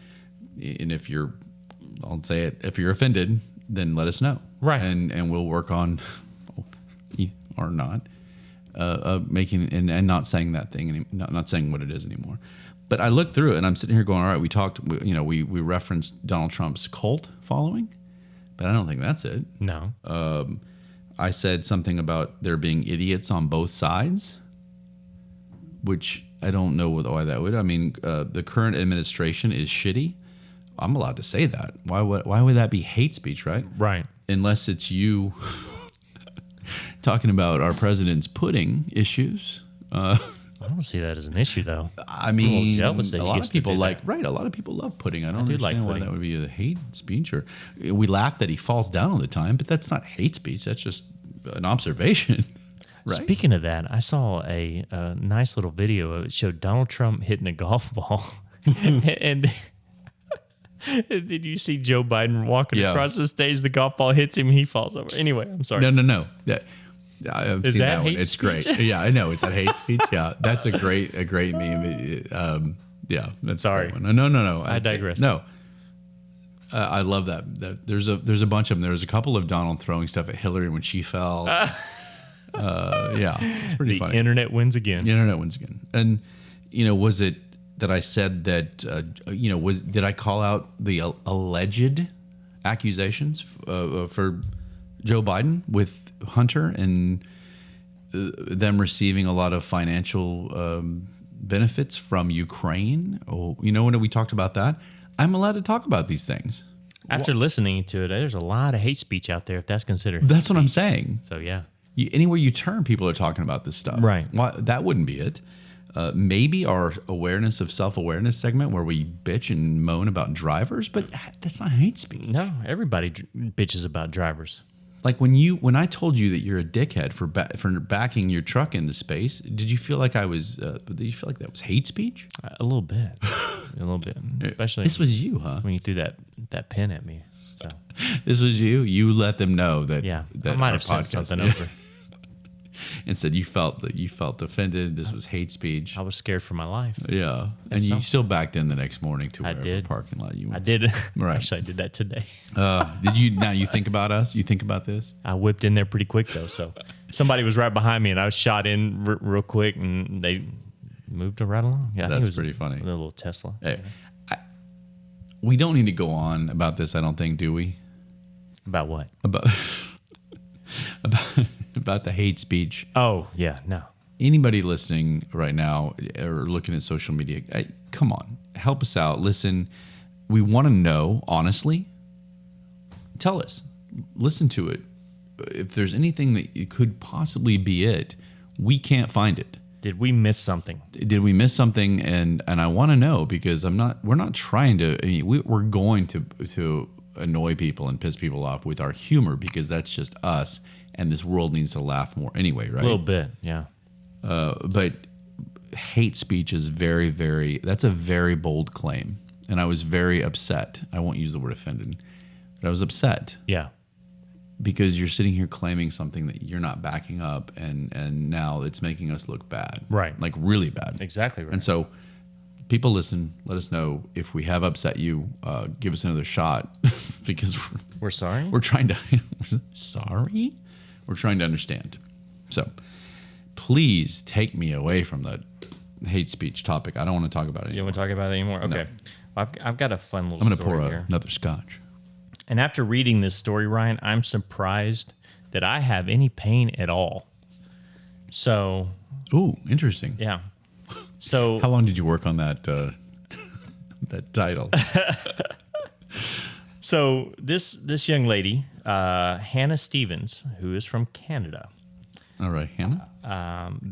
And if you're, I'll say it, if you're offended, then let us know. Right. And we'll work on, or not, making and not saying that thing, not saying what it is anymore. But I looked through it, and I'm sitting here going, all right, we talked, we referenced Donald Trump's cult following, but I don't think that's it. No. I said something about there being idiots on both sides, which I don't know why that would. I mean, the current administration is shitty. I'm allowed to say that. Why would that be hate speech, right? Right. Unless it's you talking about our president's pudding issues. I don't see that as an issue, though. I mean, a lot of people a lot of people love pudding. I don't understand why that would be a hate speech. Or we laugh that he falls down all the time, but that's not hate speech. That's just an observation. Right? Speaking of that, I saw a nice little video. It showed Donald Trump hitting a golf ball, and did you see Joe Biden walking across the stage? The golf ball hits him, and he falls over. Anyway, I'm sorry. No. I've seen that one. It's speech? great. Yeah, I know. Is that hate speech? Yeah, that's a great meme. Yeah, that's sorry. a great one. No. I digress. No. I love that. There's a bunch of them. There was a couple of Donald throwing stuff at Hillary when she fell. Yeah, it's pretty funny. The internet wins again. The internet wins again. And was it that I said that? Did I call out the alleged accusations for Joe Biden with Hunter and them receiving a lot of financial benefits from Ukraine? Oh, when we talked about that, I'm allowed to talk about these things. After listening to it, there's a lot of hate speech out there, if that's considered. That's what I'm saying. So, yeah. Anywhere you turn, people are talking about this stuff. Right. Why, that wouldn't be it. Maybe our awareness of self-awareness segment where we bitch and moan about drivers, but that's not hate speech. No, everybody bitches about drivers. Like when I told you that you're a dickhead for backing your truck into space, did you feel like I was? Did you feel like that was hate speech? A little bit, especially this was you, huh? When you threw that pin at me. So this was you. You let them know that. Yeah, that I might have said something over. And said you felt offended. This was hate speech. I was scared for my life. Yeah, and you still backed in the next morning to whatever parking lot you went. I did. Right. Actually, I did that today. Did you? Now you think about us. You think about this. I whipped in there pretty quick though. So somebody was right behind me, and I was shot in real quick, and they moved right along. Yeah, that's pretty funny. A little Tesla. Hey, we don't need to go on about this. I don't think, do we? About what? About the hate speech. Oh, yeah, no. Anybody listening right now or looking at social media, come on, help us out. Listen, we want to know, honestly. Tell us. Listen to it. If there's anything that it could possibly be it, we can't find it. Did we miss something? Did we miss something? And I want to know because we're not trying to, we're going to annoy people and piss people off with our humor because that's just us. And this world needs to laugh more anyway, right? A little bit, yeah. But hate speech is that's a very bold claim. And I was very upset. I won't use the word offended, but I was upset. Yeah. Because you're sitting here claiming something that you're not backing up, and now it's making us look bad. Right. Like really bad. Exactly right. And so people listen, let us know if we have upset you, give us another shot because we're sorry. We're trying to, sorry? We're trying to understand. So please take me away from the hate speech topic. I don't want to talk about it anymore. You don't want to talk about it anymore? Okay. No. I've got a fun little story here. I'm going to pour another scotch. And after reading this story, Ryan, I'm surprised that I have any pain at all. So. Ooh, interesting. Yeah. So. How long did you work on that that title? So this young lady, Hannah Stevens, who is from Canada. All right, Hannah.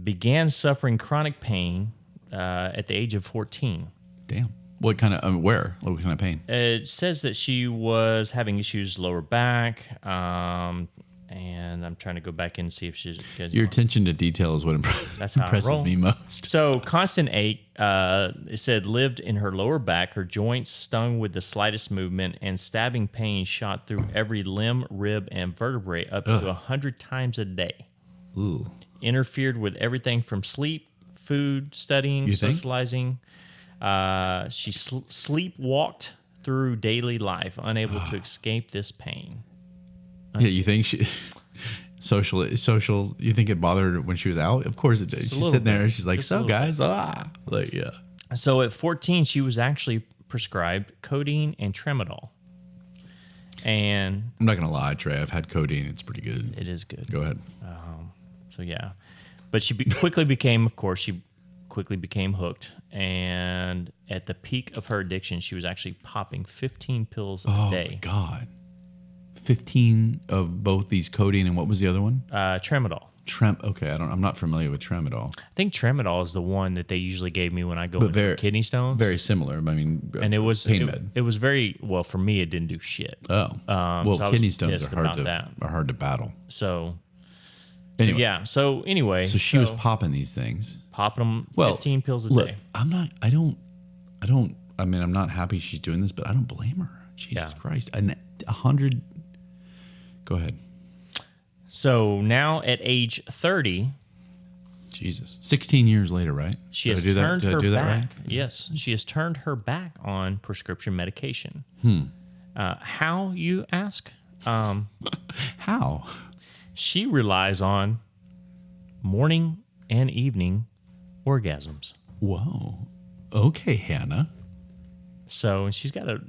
Began suffering chronic pain at the age of 14. Damn. What kind of, where? What kind of pain? It says that she was having issues lower back, and I'm trying to go back and see if she's... Your attention to detail is what impresses me most. So constant ache, it said, lived in her lower back. Her joints stung with the slightest movement, and stabbing pain shot through every limb, rib, and vertebrae up to 100 times a day. Ooh. Interfered with everything from sleep, food, studying, socializing. She sleepwalked through daily life, unable to escape this pain. Yeah, you think she social? You think it bothered her when she was out? Of course it did. She's sitting there. She's like, "So guys, like yeah." So at 14, she was actually prescribed codeine and tramadol. And I'm not gonna lie, Trey. I've had codeine. It's pretty good. It is good. Go ahead. So yeah, but she quickly became, of course, she quickly became hooked. And at the peak of her addiction, she was actually popping 15 pills a day. Oh my God. 15 of both these codeine and what was the other one? Tramadol. Okay, I'm not familiar with tramadol. I think tramadol is the one that they usually gave me when I go into kidney stones. Very similar. I mean, and it was pain med. It was very well for me. It didn't do shit. Oh, well, so kidney stones are hard to battle. So anyway, yeah. So anyway, so she was popping these things, popping them 15 pills a day. I mean, I'm not happy she's doing this, but I don't blame her. Jesus Christ, 100. Go ahead. So now at age 30, Jesus, 16 years later, right? She has turned her back. Right? Yes, she has turned her back on prescription medication. How, you ask? How? She relies on morning and evening orgasms. Whoa. Okay, Hannah. So she's got a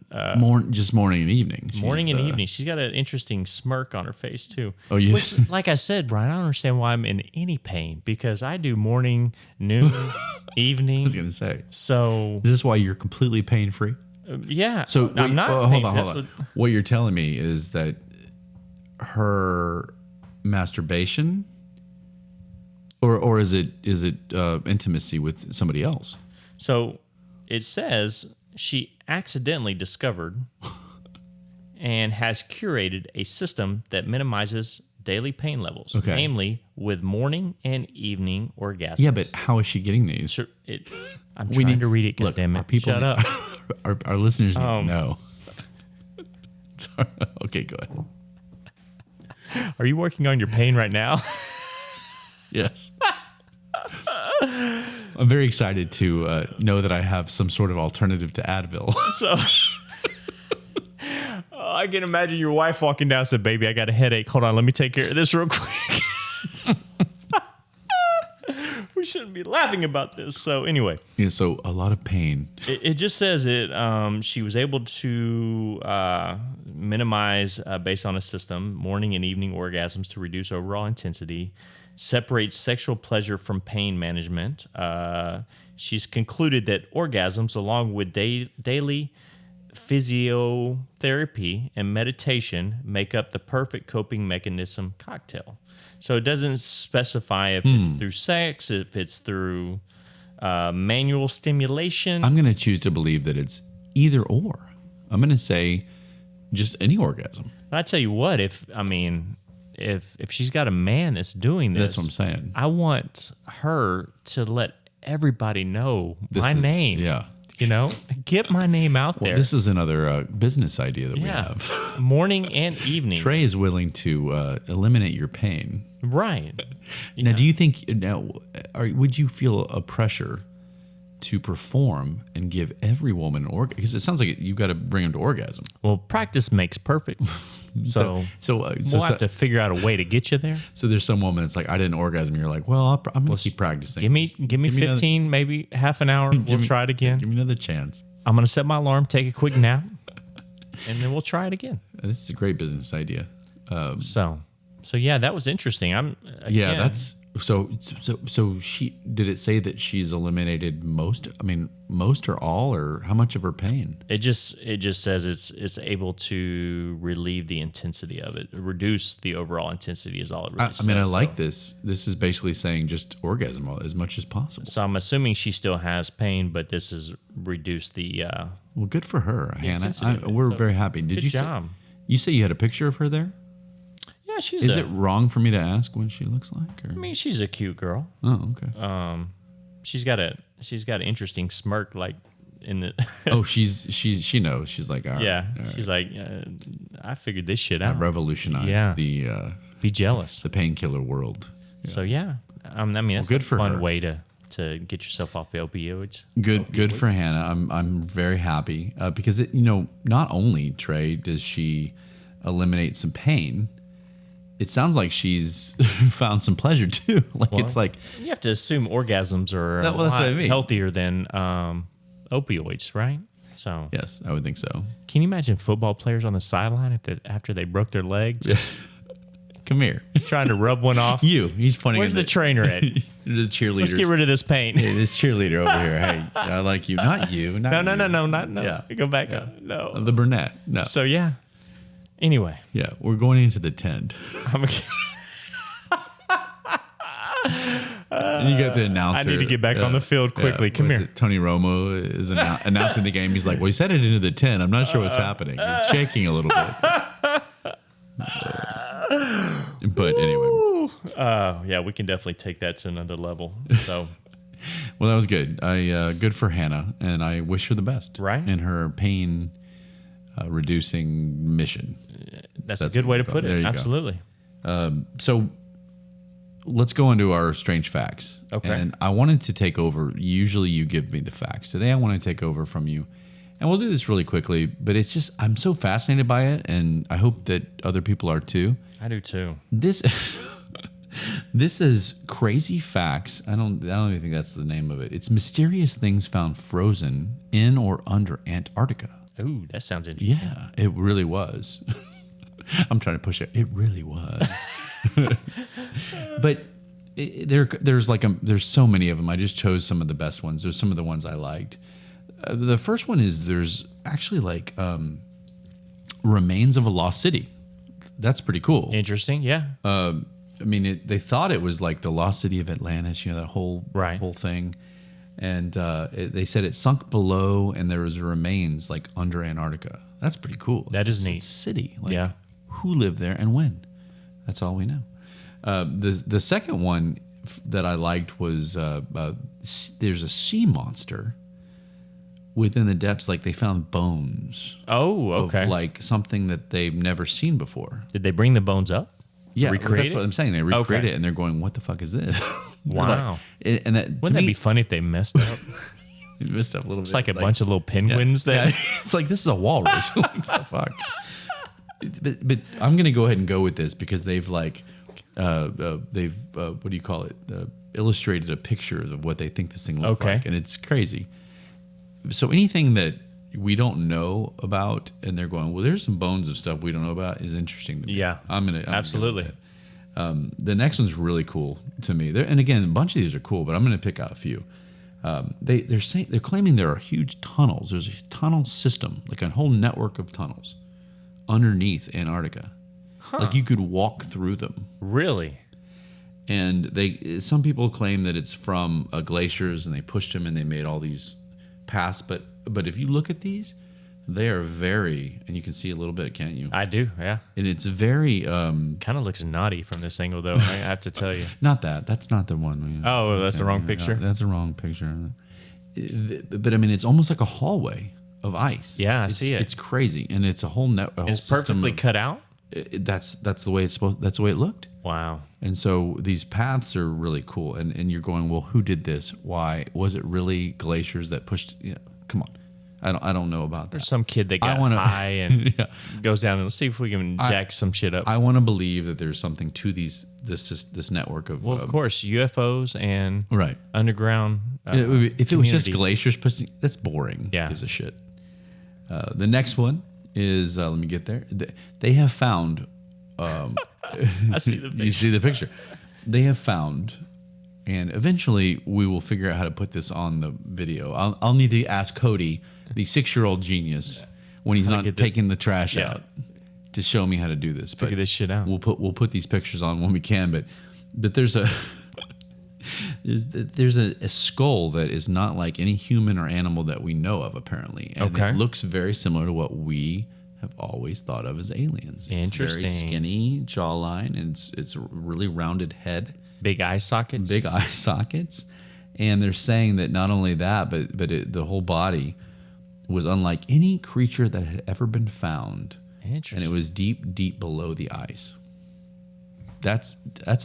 Just morning and evening. morning and evening. She's got an interesting smirk on her face too. Oh, yes. Which, like I said, Brian, I don't understand why I'm in any pain because I do morning, noon, evening. I was going to say. So Is this why you're completely pain free? yeah. So I'm not. hold pain- on, that's hold on. what- What you're telling me is that her masturbation, or is it intimacy with somebody else? So it says she accidentally discovered and has curated a system that minimizes daily pain levels, Okay. namely with morning and evening orgasms. Yeah, but how is she getting these? Sure, I'm trying to read it. Look, Goddammit. our people, Shut up. Our listeners need to know. Sorry. Okay, go ahead. Are you working on your pain right now? Yes. I'm very excited to know that I have some sort of alternative to Advil. So I can imagine your wife walking down and said, "Baby, I got a headache. Hold on, let me take care of this real quick." We shouldn't be laughing about this. So anyway, Yeah, so a lot of pain. it just says it. She was able to minimize based on a system morning and evening orgasms to reduce overall intensity, separate sexual pleasure from pain management. She's concluded that orgasms, along with daily physiotherapy and meditation, make up the perfect coping mechanism cocktail. So it doesn't specify if it's through sex, if it's through manual stimulation. I'm going to choose to believe that it's either or. I'm going to say just any orgasm. I tell you what, if she's got a man that's doing this, That's what I'm saying. I want her to let everybody know my This is- name. Yeah. You know, get my name out there. This is another business idea that we Yeah. have. Morning and evening. Trey is willing to eliminate your pain. Right. Now, do you think would you feel a pressure to perform and give every woman an orgasm? Because it sounds like you got to bring them to orgasm. Well, practice makes perfect. So we'll have to figure out a way to get you there. So there's some woman that's like, I didn't orgasm. You're like, well, I'm gonna keep practicing. Give me 15, maybe half an hour. We'll try it again. Give me another chance. I'm going to set my alarm, take a quick nap, and then we'll try it again. This is a great business idea. So yeah, that was interesting. Yeah, again, that's so she did it say that she's eliminated most? I mean, most or all, or how much of her pain? It just says it's able to relieve the intensity of it, reduce the overall intensity is all it really says. I mean, I like this. This is basically saying just orgasm as much as possible. So I'm assuming she still has pain, but this has reduced the. Well, good for her, Hannah. intensity of it. We're So, very happy. Did good you job. You say you had a picture of her there? Yeah, she's. Is it wrong for me to ask what she looks like? Or? I mean, she's a cute girl. Oh, okay. She's got an interesting smirk, like in the. Oh, she knows. She's like, all right. Yeah, all right. she's like, I figured this shit out. Revolutionized Yeah. the Be jealous. painkiller world. So yeah, I mean that's good a for fun her. way to get yourself off the opioids. Good for Hannah. I'm very happy because not only, Trey, does she eliminate some pain, it sounds like she's found some pleasure too. It's like You have to assume orgasms are That's what I mean. healthier than opioids, right? So yes, I would think so. can you imagine football players on the sideline after they broke their leg, just Come here, trying to rub one off? He's pointing. Where's at the trainer at? the cheerleaders? Let's get rid of this pain. Hey, this cheerleader over here. Hey, I like you. Not you. Not No, you. no. Yeah. Go back up. No. The brunette. No. So yeah. Anyway, Yeah, we're going into the tent. I'm And you got the announcer. I need to get back on the field quickly. Come What is here. it? Tony Romo is announcing the game. He's like, well, he said it into the 10. I'm not sure what's happening. It's shaking a little bit. But anyway. Yeah, we can definitely take that to another level. So Well, that was good. Good for Hannah, and I wish her the best. Right. In her pain reducing mission. that's a good way to put There it. you go. Absolutely. So let's go into our strange facts. Okay. And I wanted to take over. Usually you give me the facts. Today I want to take over from you And we'll do this really quickly, but it's just I'm so fascinated by it, and I hope that other people are too. I do too. This this is crazy facts. I don't even think that's the name of it. It's mysterious things found frozen in or under Antarctica. Ooh, that sounds interesting. Yeah, it really was. I'm trying to push it. It really was. But there's so many of them. I just chose some of the best ones. There's some of the ones I liked. The first one is there's actually like remains of a lost city. That's pretty cool. Interesting, yeah. I mean, they thought it was like the lost city of Atlantis, that whole thing. And they said it sunk below and there was remains like under Antarctica. That's pretty cool. That is neat. It's a city. Like, yeah. Who lived there and when? That's all we know. The second one that I liked was there's a sea monster within the depths. Like they found bones. Oh, okay. Of like something that they've never seen before. Did they bring the bones up? Yeah, recreate that's what I'm saying. They recreate it, and they're going, "What the fuck is this?" Wow! And that wouldn't that be funny if they messed up? They messed up a little bit. It's like a bunch of little penguins. Yeah, it's like this is a walrus. Like, what the fuck? But I'm gonna go ahead and go with this because they've like what do you call it? Illustrated a picture of what they think this thing looks like, and it's crazy. So anything that we don't know about, and they're going, well, there's some bones of stuff we don't know about, is interesting to me. Yeah, I'm absolutely. Gonna go with that. The next one's really cool to me. And again, a bunch of these are cool, but I'm going to pick out a few. They're claiming there are huge tunnels. There's a tunnel system, like a whole network of tunnels underneath Antarctica. Like you could walk through them. Really? And some people claim that it's from glaciers, and they pushed them and they made all these paths. But if you look at these, they are very, and you can see a little bit, can't you? I do, yeah. And it's very kind of looks naughty from this angle, though. I have to tell you. Not that. That's not the one. Oh, that's the wrong picture. That's a wrong picture. But I mean, it's almost like a hallway of ice. Yeah, I see it. It's crazy, and it's a whole net. It's perfectly cut out. That's the way it's supposed. That's the way it looked. Wow. And so these paths are really cool, and you're going, well, who did this? Why was it really glaciers that pushed? Come on. I don't know about that. There's some kid that got high and goes down and let's see if we can jack some shit up. I want to believe that there's something to this network of. Well, of course, UFOs and right underground. If it was just glaciers pushing, that's boring. Yeah, gives a shit. The next one is let me get there. They have found. I see the picture. You see the picture. They have found. And eventually we will figure out how to put this on the video. I'll need to ask Cody, the 6-year-old genius, when he's not taking the trash out, to show me how to do this. Figure this shit out. We'll put these pictures on when we can. But there's a there's a skull that is not like any human or animal that we know of, apparently, and it looks very similar to what we have always thought of as aliens. Interesting. It's very skinny jawline, and it's a really rounded head. Big eye sockets. Big eye sockets. And they're saying that not only that, but the whole body was unlike any creature that had ever been found. Interesting. And it was deep, deep below the ice. That's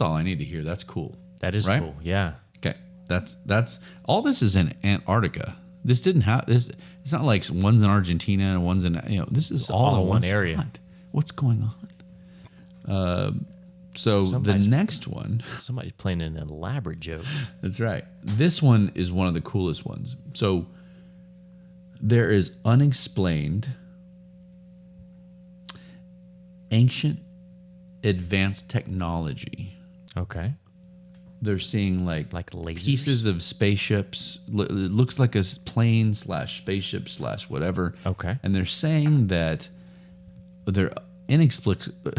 all I need to hear. That's cool. That is cool. Yeah. Okay. That's all. This is in Antarctica. This didn't have this. It's not like one's in Argentina and one's in This is all in one area. Spot. What's going on? So the next one. Somebody's playing an elaborate joke. That's right. This one is one of the coolest ones. So there is unexplained ancient advanced technology. Okay. They're seeing like lasers? Pieces of spaceships. It looks like a plane / spaceship / whatever. Okay. And they're saying that they're inexplicable.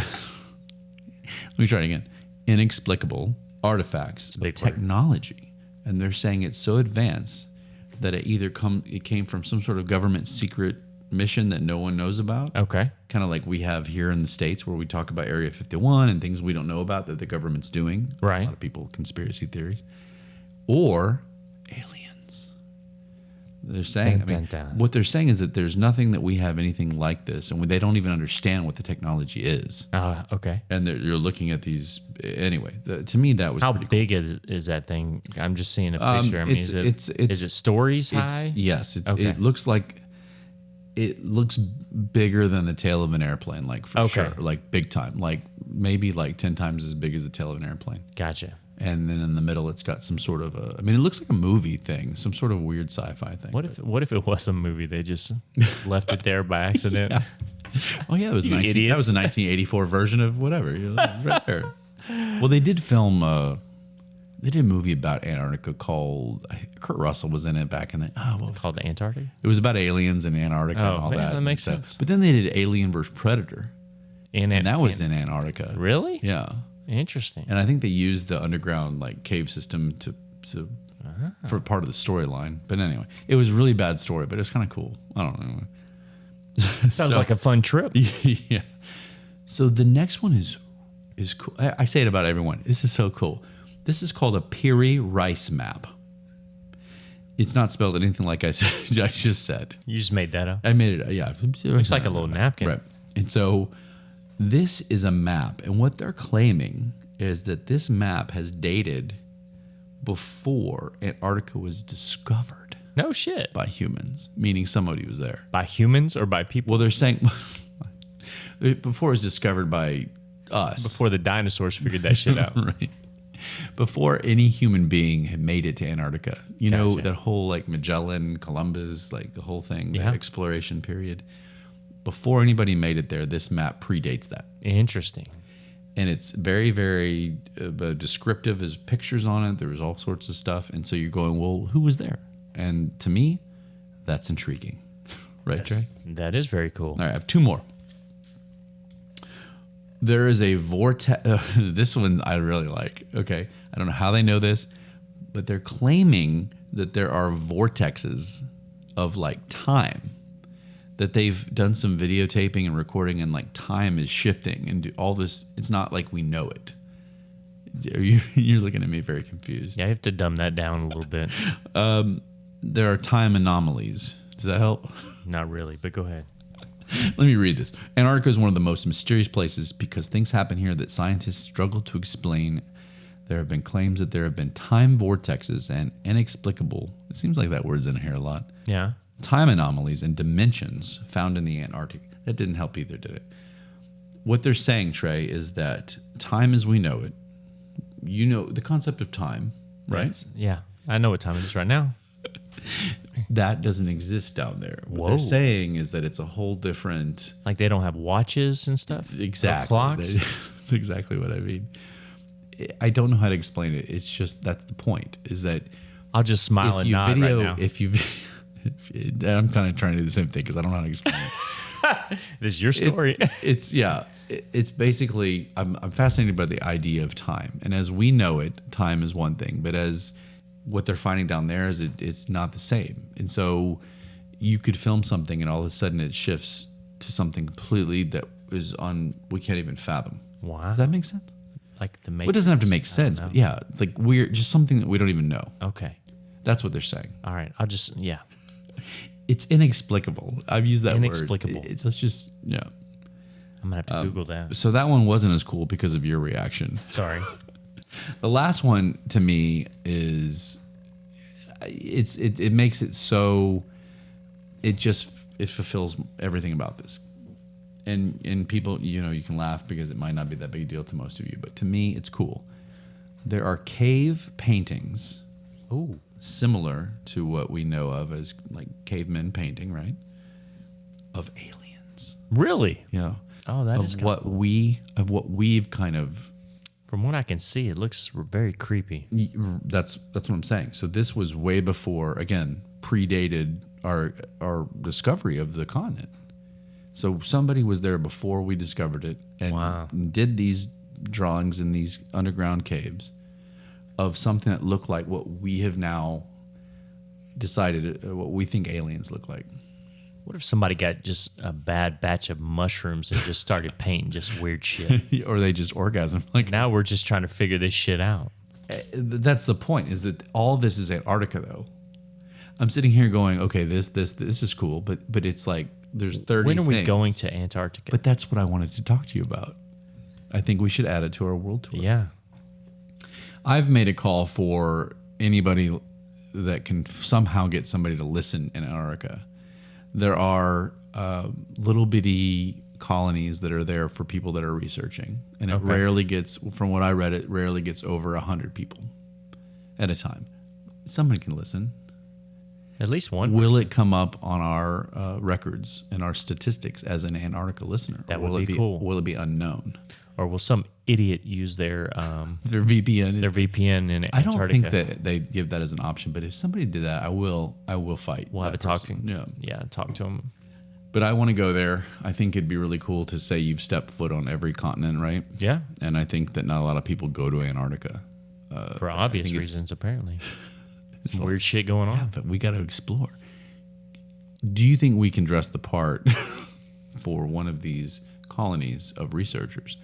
Let me try it again. Inexplicable artifacts of technology. And they're saying it's so advanced that it came from some sort of government secret mission that no one knows about. Okay. Kind of like we have here in the States where we talk about Area 51 and things we don't know about that the government's doing. Right. A lot of people, conspiracy theories. Or aliens. They're saying, what they're saying is that there's nothing that we have anything like this, and they don't even understand what the technology is. Okay. And you're looking at these anyway. To me, that was how pretty big cool. is that thing? I'm just seeing a picture. I mean, is it stories high? Yes. It looks like It looks bigger than the tail of an airplane, like for Okay. sure, like big time, like maybe like 10 times as big as the tail of an airplane. Gotcha. And then in the middle, it's got some sort of a. I mean, it looks like a movie thing, some sort of weird sci-fi thing. What if it was a movie? They just left it there by accident. Yeah. Oh yeah, it was You that idiots. was a 1984 version of whatever. Right there. Well, they did film. They did a movie about Antarctica called. Kurt Russell was in it back in the. Oh, what was Called Antarctica. it? It was about aliens in Antarctica Oh, and all yeah, that. that makes So- sense. But then they did Alien vs Predator, and that was in Antarctica. Really? Yeah. Interesting. And I think they used the underground like cave system to for part of the storyline. But anyway, it was a really bad story, but it's kind of cool. I don't know. Sounds like a fun trip. Yeah. So the next one is cool. I say it about everyone. This is so cool. This is called a Piri Rice map. It's not spelled anything like I just said. You just made that up. I made it. Yeah. Looks like a little napkin. Right. And so this is a map, and what they're claiming is that this map has dated before Antarctica was discovered No shit. by humans, meaning somebody was there. By humans or by people? Well, they're saying before it was discovered by us. Before the dinosaurs figured that shit out. Right. Before any human being had made it to Antarctica. You know, Gotcha. that whole like Magellan, Columbus, like the whole thing, Yeah. the exploration period. Before anybody made it there, this map predates that. Interesting. And it's very, very descriptive. There's pictures on it. There was all sorts of stuff. And so you're going, well, who was there? And to me, that's intriguing. Right, Trey? That is very cool. All right, I have two more. There is a vortex. This one I really like. Okay. I don't know how they know this, but they're claiming that there are vortexes of like time, that they've done some videotaping and recording, and like time is shifting and all this. It's not like we know it. You're looking at me very confused. Yeah, I have to dumb that down a little bit. There are time anomalies. Does that help? Not really, but go ahead. Let me read this. Antarctica is one of the most mysterious places because things happen here that scientists struggle to explain. There have been claims that there have been time vortexes and inexplicable, it seems like that word's in here a lot, Yeah. time anomalies and dimensions found in the Antarctic. That didn't help either, did it? What they're saying, Trey, is that time as we know it, you know, the concept of time, right? Yeah. I know what time it is right now. That doesn't exist down there. What Whoa. they're saying is that it's a whole different... Like they don't have watches and stuff? Or Exactly. clocks? That's exactly what I mean. I don't know how to explain it. It's just, that's the point, is that I'll just smile if and you nod video, right now. if you, I'm kind of trying to do the same thing because I don't know how to explain it. This is your story. It's basically, I'm fascinated by the idea of time. And as we know it, time is one thing, but as what they're finding down there is it's not the same. And so you could film something and all of a sudden it shifts to something completely that is we can't even fathom. Wow. Does that make sense? Like the Well, it doesn't have to make sense, but yeah, like weird, just something that we don't even know. Okay. That's what they're saying. All right. I'll just, yeah. It's inexplicable. I've used that Inexplicable. word. Let's just, yeah. I'm going to have to Google that. So that one wasn't as cool because of your reaction. Sorry. The last one to me is, it makes it so, it fulfills everything about this. And people, you know, you can laugh because it might not be that big a deal to most of you, but to me, it's cool. There are cave paintings Ooh. similar to what we know of as like cavemen painting, right? Of aliens. Really? Yeah. Oh, that Of is what we've kind of, From what I can see, it looks very creepy. that's what I'm saying. So this was way before, again, predated our discovery of the continent. So somebody was there before we discovered it and Wow. did these drawings in these underground caves of something that looked like what we have now decided what we think aliens look like. What if somebody got just a bad batch of mushrooms and just started painting just weird shit? Or they just orgasm. Like, Now we're just trying to figure this shit out. that's the point, is that all this is Antarctica though. I'm sitting here going, okay, this is cool, but it's like there's 30 When are we things. going to Antarctica? But that's what I wanted to talk to you about. I think we should add it to our world tour. Yeah. I've made a call for anybody that can somehow get somebody to listen in Antarctica. There are little bitty colonies that are there for people that are researching, and it rarely gets, from what I read, it rarely gets over 100 people at a time. Somebody can listen. At least one. Will it come up on our records and our statistics as an Antarctica listener? That Or will would it be cool. Will it be unknown? Or will some idiot use their VPN? their VPN in I don't Antarctica? think that they give that as an option, but if somebody did that, I will fight. We'll have a that talk to person. him. Yeah, talk to him. But I want to go there. I think it'd be really cool to say you've stepped foot on every continent, right? Yeah, And I think that not a lot of people go to Antarctica. for obvious think it's- reasons, apparently. Some weird shit going on. Yeah, but we got to explore. Do you think we can dress the part for one of these colonies of researchers?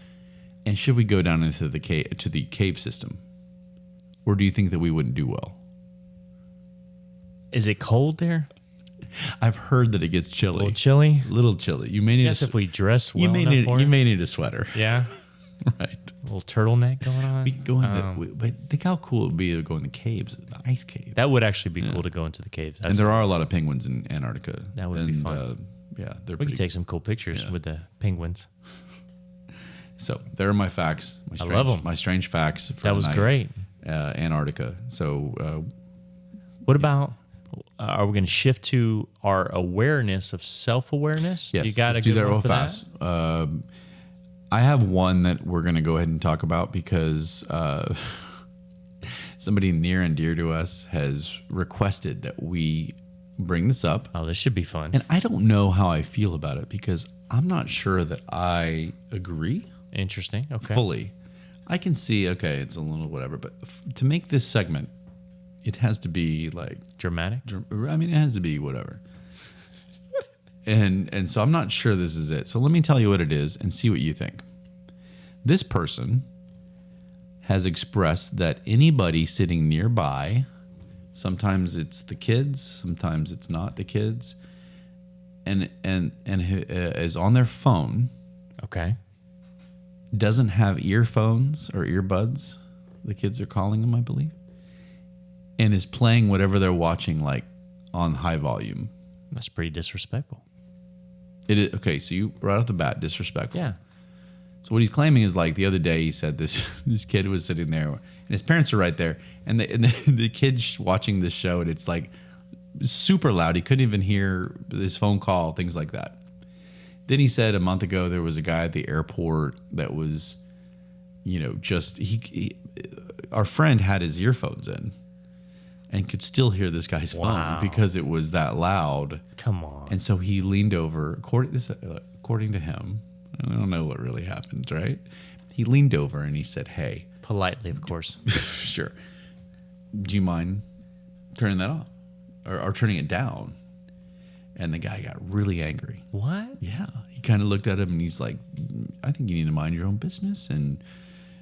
And should we go down into the cave system? Or do you think that we wouldn't do well? Is it cold there? I've heard that it gets A chilly. little chilly? A little chilly. You may need Yes, if we dress well you may enough need for you it. may need a sweater. Yeah, Right. a little turtleneck going on. We could go in but think how cool it would be to go in the caves, the ice cave. That would actually be cool to go into the caves. And there are a lot of penguins in Antarctica. That would be fun. Yeah, they're We pretty could take some cool pictures with the penguins. So there are my facts. My strange, love 'em. My strange facts. For That was tonight, great. Antarctica. So What about? Are we going to shift to our awareness of self-awareness? yes, You got to let's do that real fast. I have one that we're going to go ahead and talk about because somebody near and dear to us has requested that we bring this up. Oh, this should be fun. And I don't know how I feel about it because I'm not sure that I agree Interesting. Okay. fully. I can see, okay, it's a little whatever, but to make this segment, it has to be like, Dramatic. I mean, it has to be whatever. And so I'm not sure this is it. So let me tell you what it is and see what you think. This person has expressed that anybody sitting nearby, sometimes it's the kids, sometimes it's not the kids, and is on their phone, Okay. doesn't have earphones or earbuds, the kids are calling them, I believe, and is playing whatever they're watching like on high volume. That's pretty disrespectful. It is okay. So you right off the bat, disrespectful. Yeah. So what he's claiming is like the other day he said this this kid was sitting there and his parents are right there and the kid's watching this show and it's like super loud. He couldn't even hear his phone call, things like that. Then he said a month ago there was a guy at the airport that was, just our friend had his earphones in and could still hear this guy's Wow. phone because it was that loud. Come on. And so he leaned over, according to him, I don't know what really happened, right? He leaned over and he said, hey, Politely, of course. sure, do you mind turning that off or turning it down? And the guy got really angry. What? Yeah. He kind of looked at him and he's like, I think you need to mind your own business. And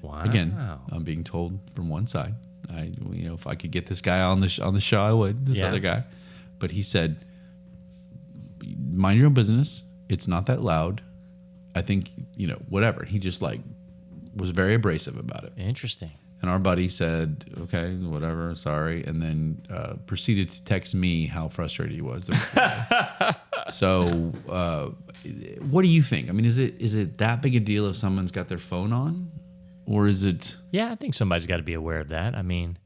Wow. again, I'm being told from one side. If I could get this guy on the show, I would. This Yeah. other guy, but he said, "Mind your own business. It's not that loud. I think whatever." He just was very abrasive about it. Interesting. And our buddy said, "Okay, whatever, sorry," and then proceeded to text me how frustrated he was. So, what do you think? I mean, is it that big a deal if someone's got their phone on, or is it? Yeah, I think somebody's got to be aware of that. I mean,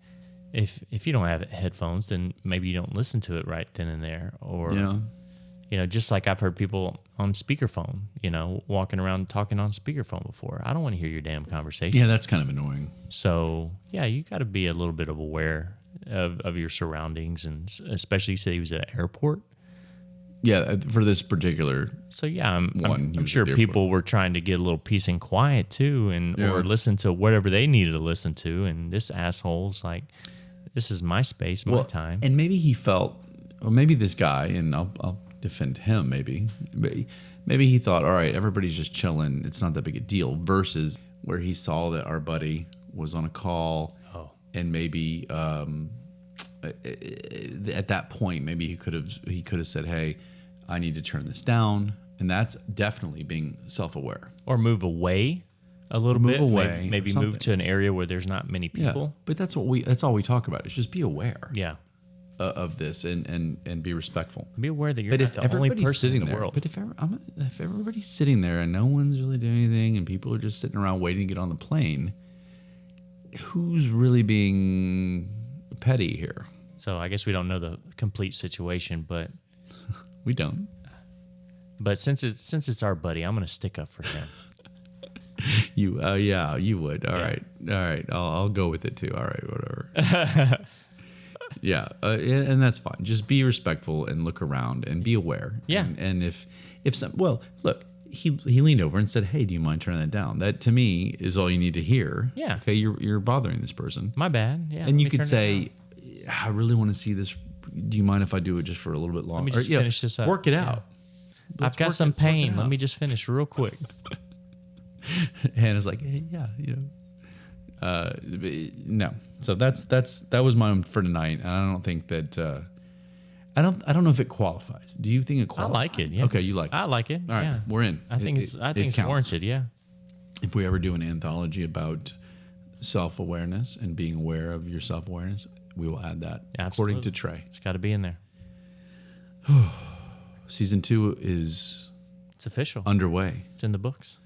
if you don't have headphones, then maybe you don't listen to it right then and there. Or, just like I've heard people on speakerphone, walking around talking on speakerphone before. I don't want to hear your damn conversation. Yeah, that's kind of annoying. So, yeah, you got to be a little bit of aware of your surroundings, and especially you said he was at an airport. Yeah, for this particular. So yeah, One, he I'm was sure at the people were trying to get a little peace and quiet too, or listen to whatever they needed to listen to. And this asshole's like, "This is my space, my time." And maybe he felt, or maybe this guy, and I'll defend him. Maybe he thought, all right, everybody's just chilling. It's not that big a deal. Versus where he saw that our buddy was on a call, and maybe at that point, maybe he could have said, "Hey, I need to turn this down," and that's definitely being self-aware. Or move away a little bit. away Maybe or move something. to an area where there's not many people. But that's all we talk about. Is just be aware. Yeah. of this and be respectful. Be aware that you're But not if the only everybody's person in sitting the there, world. but if everybody's sitting there and no one's really doing anything and people are just sitting around waiting to get on the plane, who's really being petty here? So I guess we don't know the complete situation, but We don't. since it's our buddy, I'm gonna stick up for him. You, yeah, you would. All right. I'll go with it too. All right, whatever. Yeah, and that's fine. Just be respectful and look around and be aware. Yeah. And if some, well, look, he leaned over and said, "Hey, do you mind turning that down?" That to me is all you need to hear. Yeah. Okay, you're bothering this person. My bad. Yeah. And you could say, "I really want to see this. Do you mind if I do it just for a little bit longer? Let me just finish this up. Work it out. I've got some pain. Let me just finish real quick. Hannah's like, hey, yeah, no. So that was mine for tonight, and I don't think that I don't know if it qualifies. Do you think it I qualifies? like it. Yeah. Okay, you like it. I like it. All right, Yeah. we're in. I think it's counts. warranted. Yeah. If we ever do an anthology about self-awareness and being aware of your self-awareness, we will add that. Absolutely. According to Trey, It's got to be in there. season 2 is It's official. underway. It's in the books.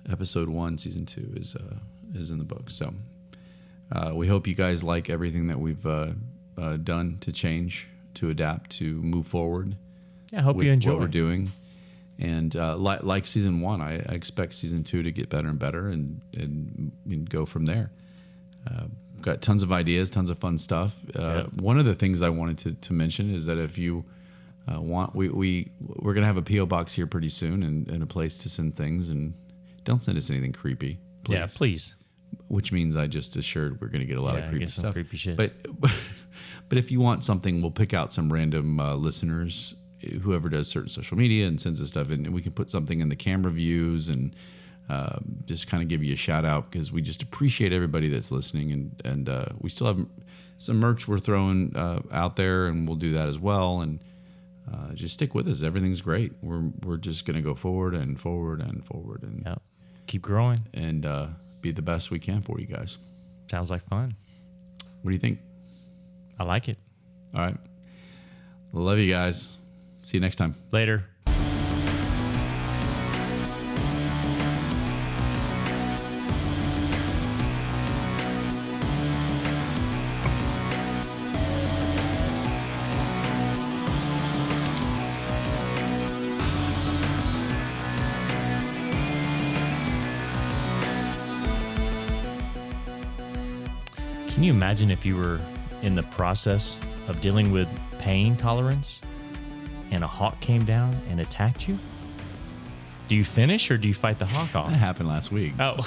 Episode 1, season 2 is in the book. So we hope you guys like everything that we've done to change, to adapt, to move forward. Yeah. I hope with you enjoy what we're doing. And like season 1, I expect season 2 to get better and better and go from there. Got tons of ideas, tons of fun stuff. One of the things I wanted to mention is that if you want, we're gonna have a PO box here pretty soon and a place to send things. And don't send us anything creepy, please. Yeah. Please. Which means I just assured we're gonna get a lot of creepy get some stuff. creepy shit. But if you want something, we'll pick out some random listeners, whoever does certain social media and sends us stuff, and we can put something in the camera views and just kind of give you a shout out, because we just appreciate everybody that's listening, and we still have some merch we're throwing out there, and we'll do that as well. And just stick with us. Everything's great. We're just gonna go forward and forward and forward and Yep. Keep growing. and be the best we can for you guys. Sounds like fun. What do you think? I like it. All right. Love you guys. See you next time. Later. Can you imagine if you were in the process of dealing with pain tolerance and a hawk came down and attacked you? Do you finish or do you fight the hawk That off? happened last week. Oh.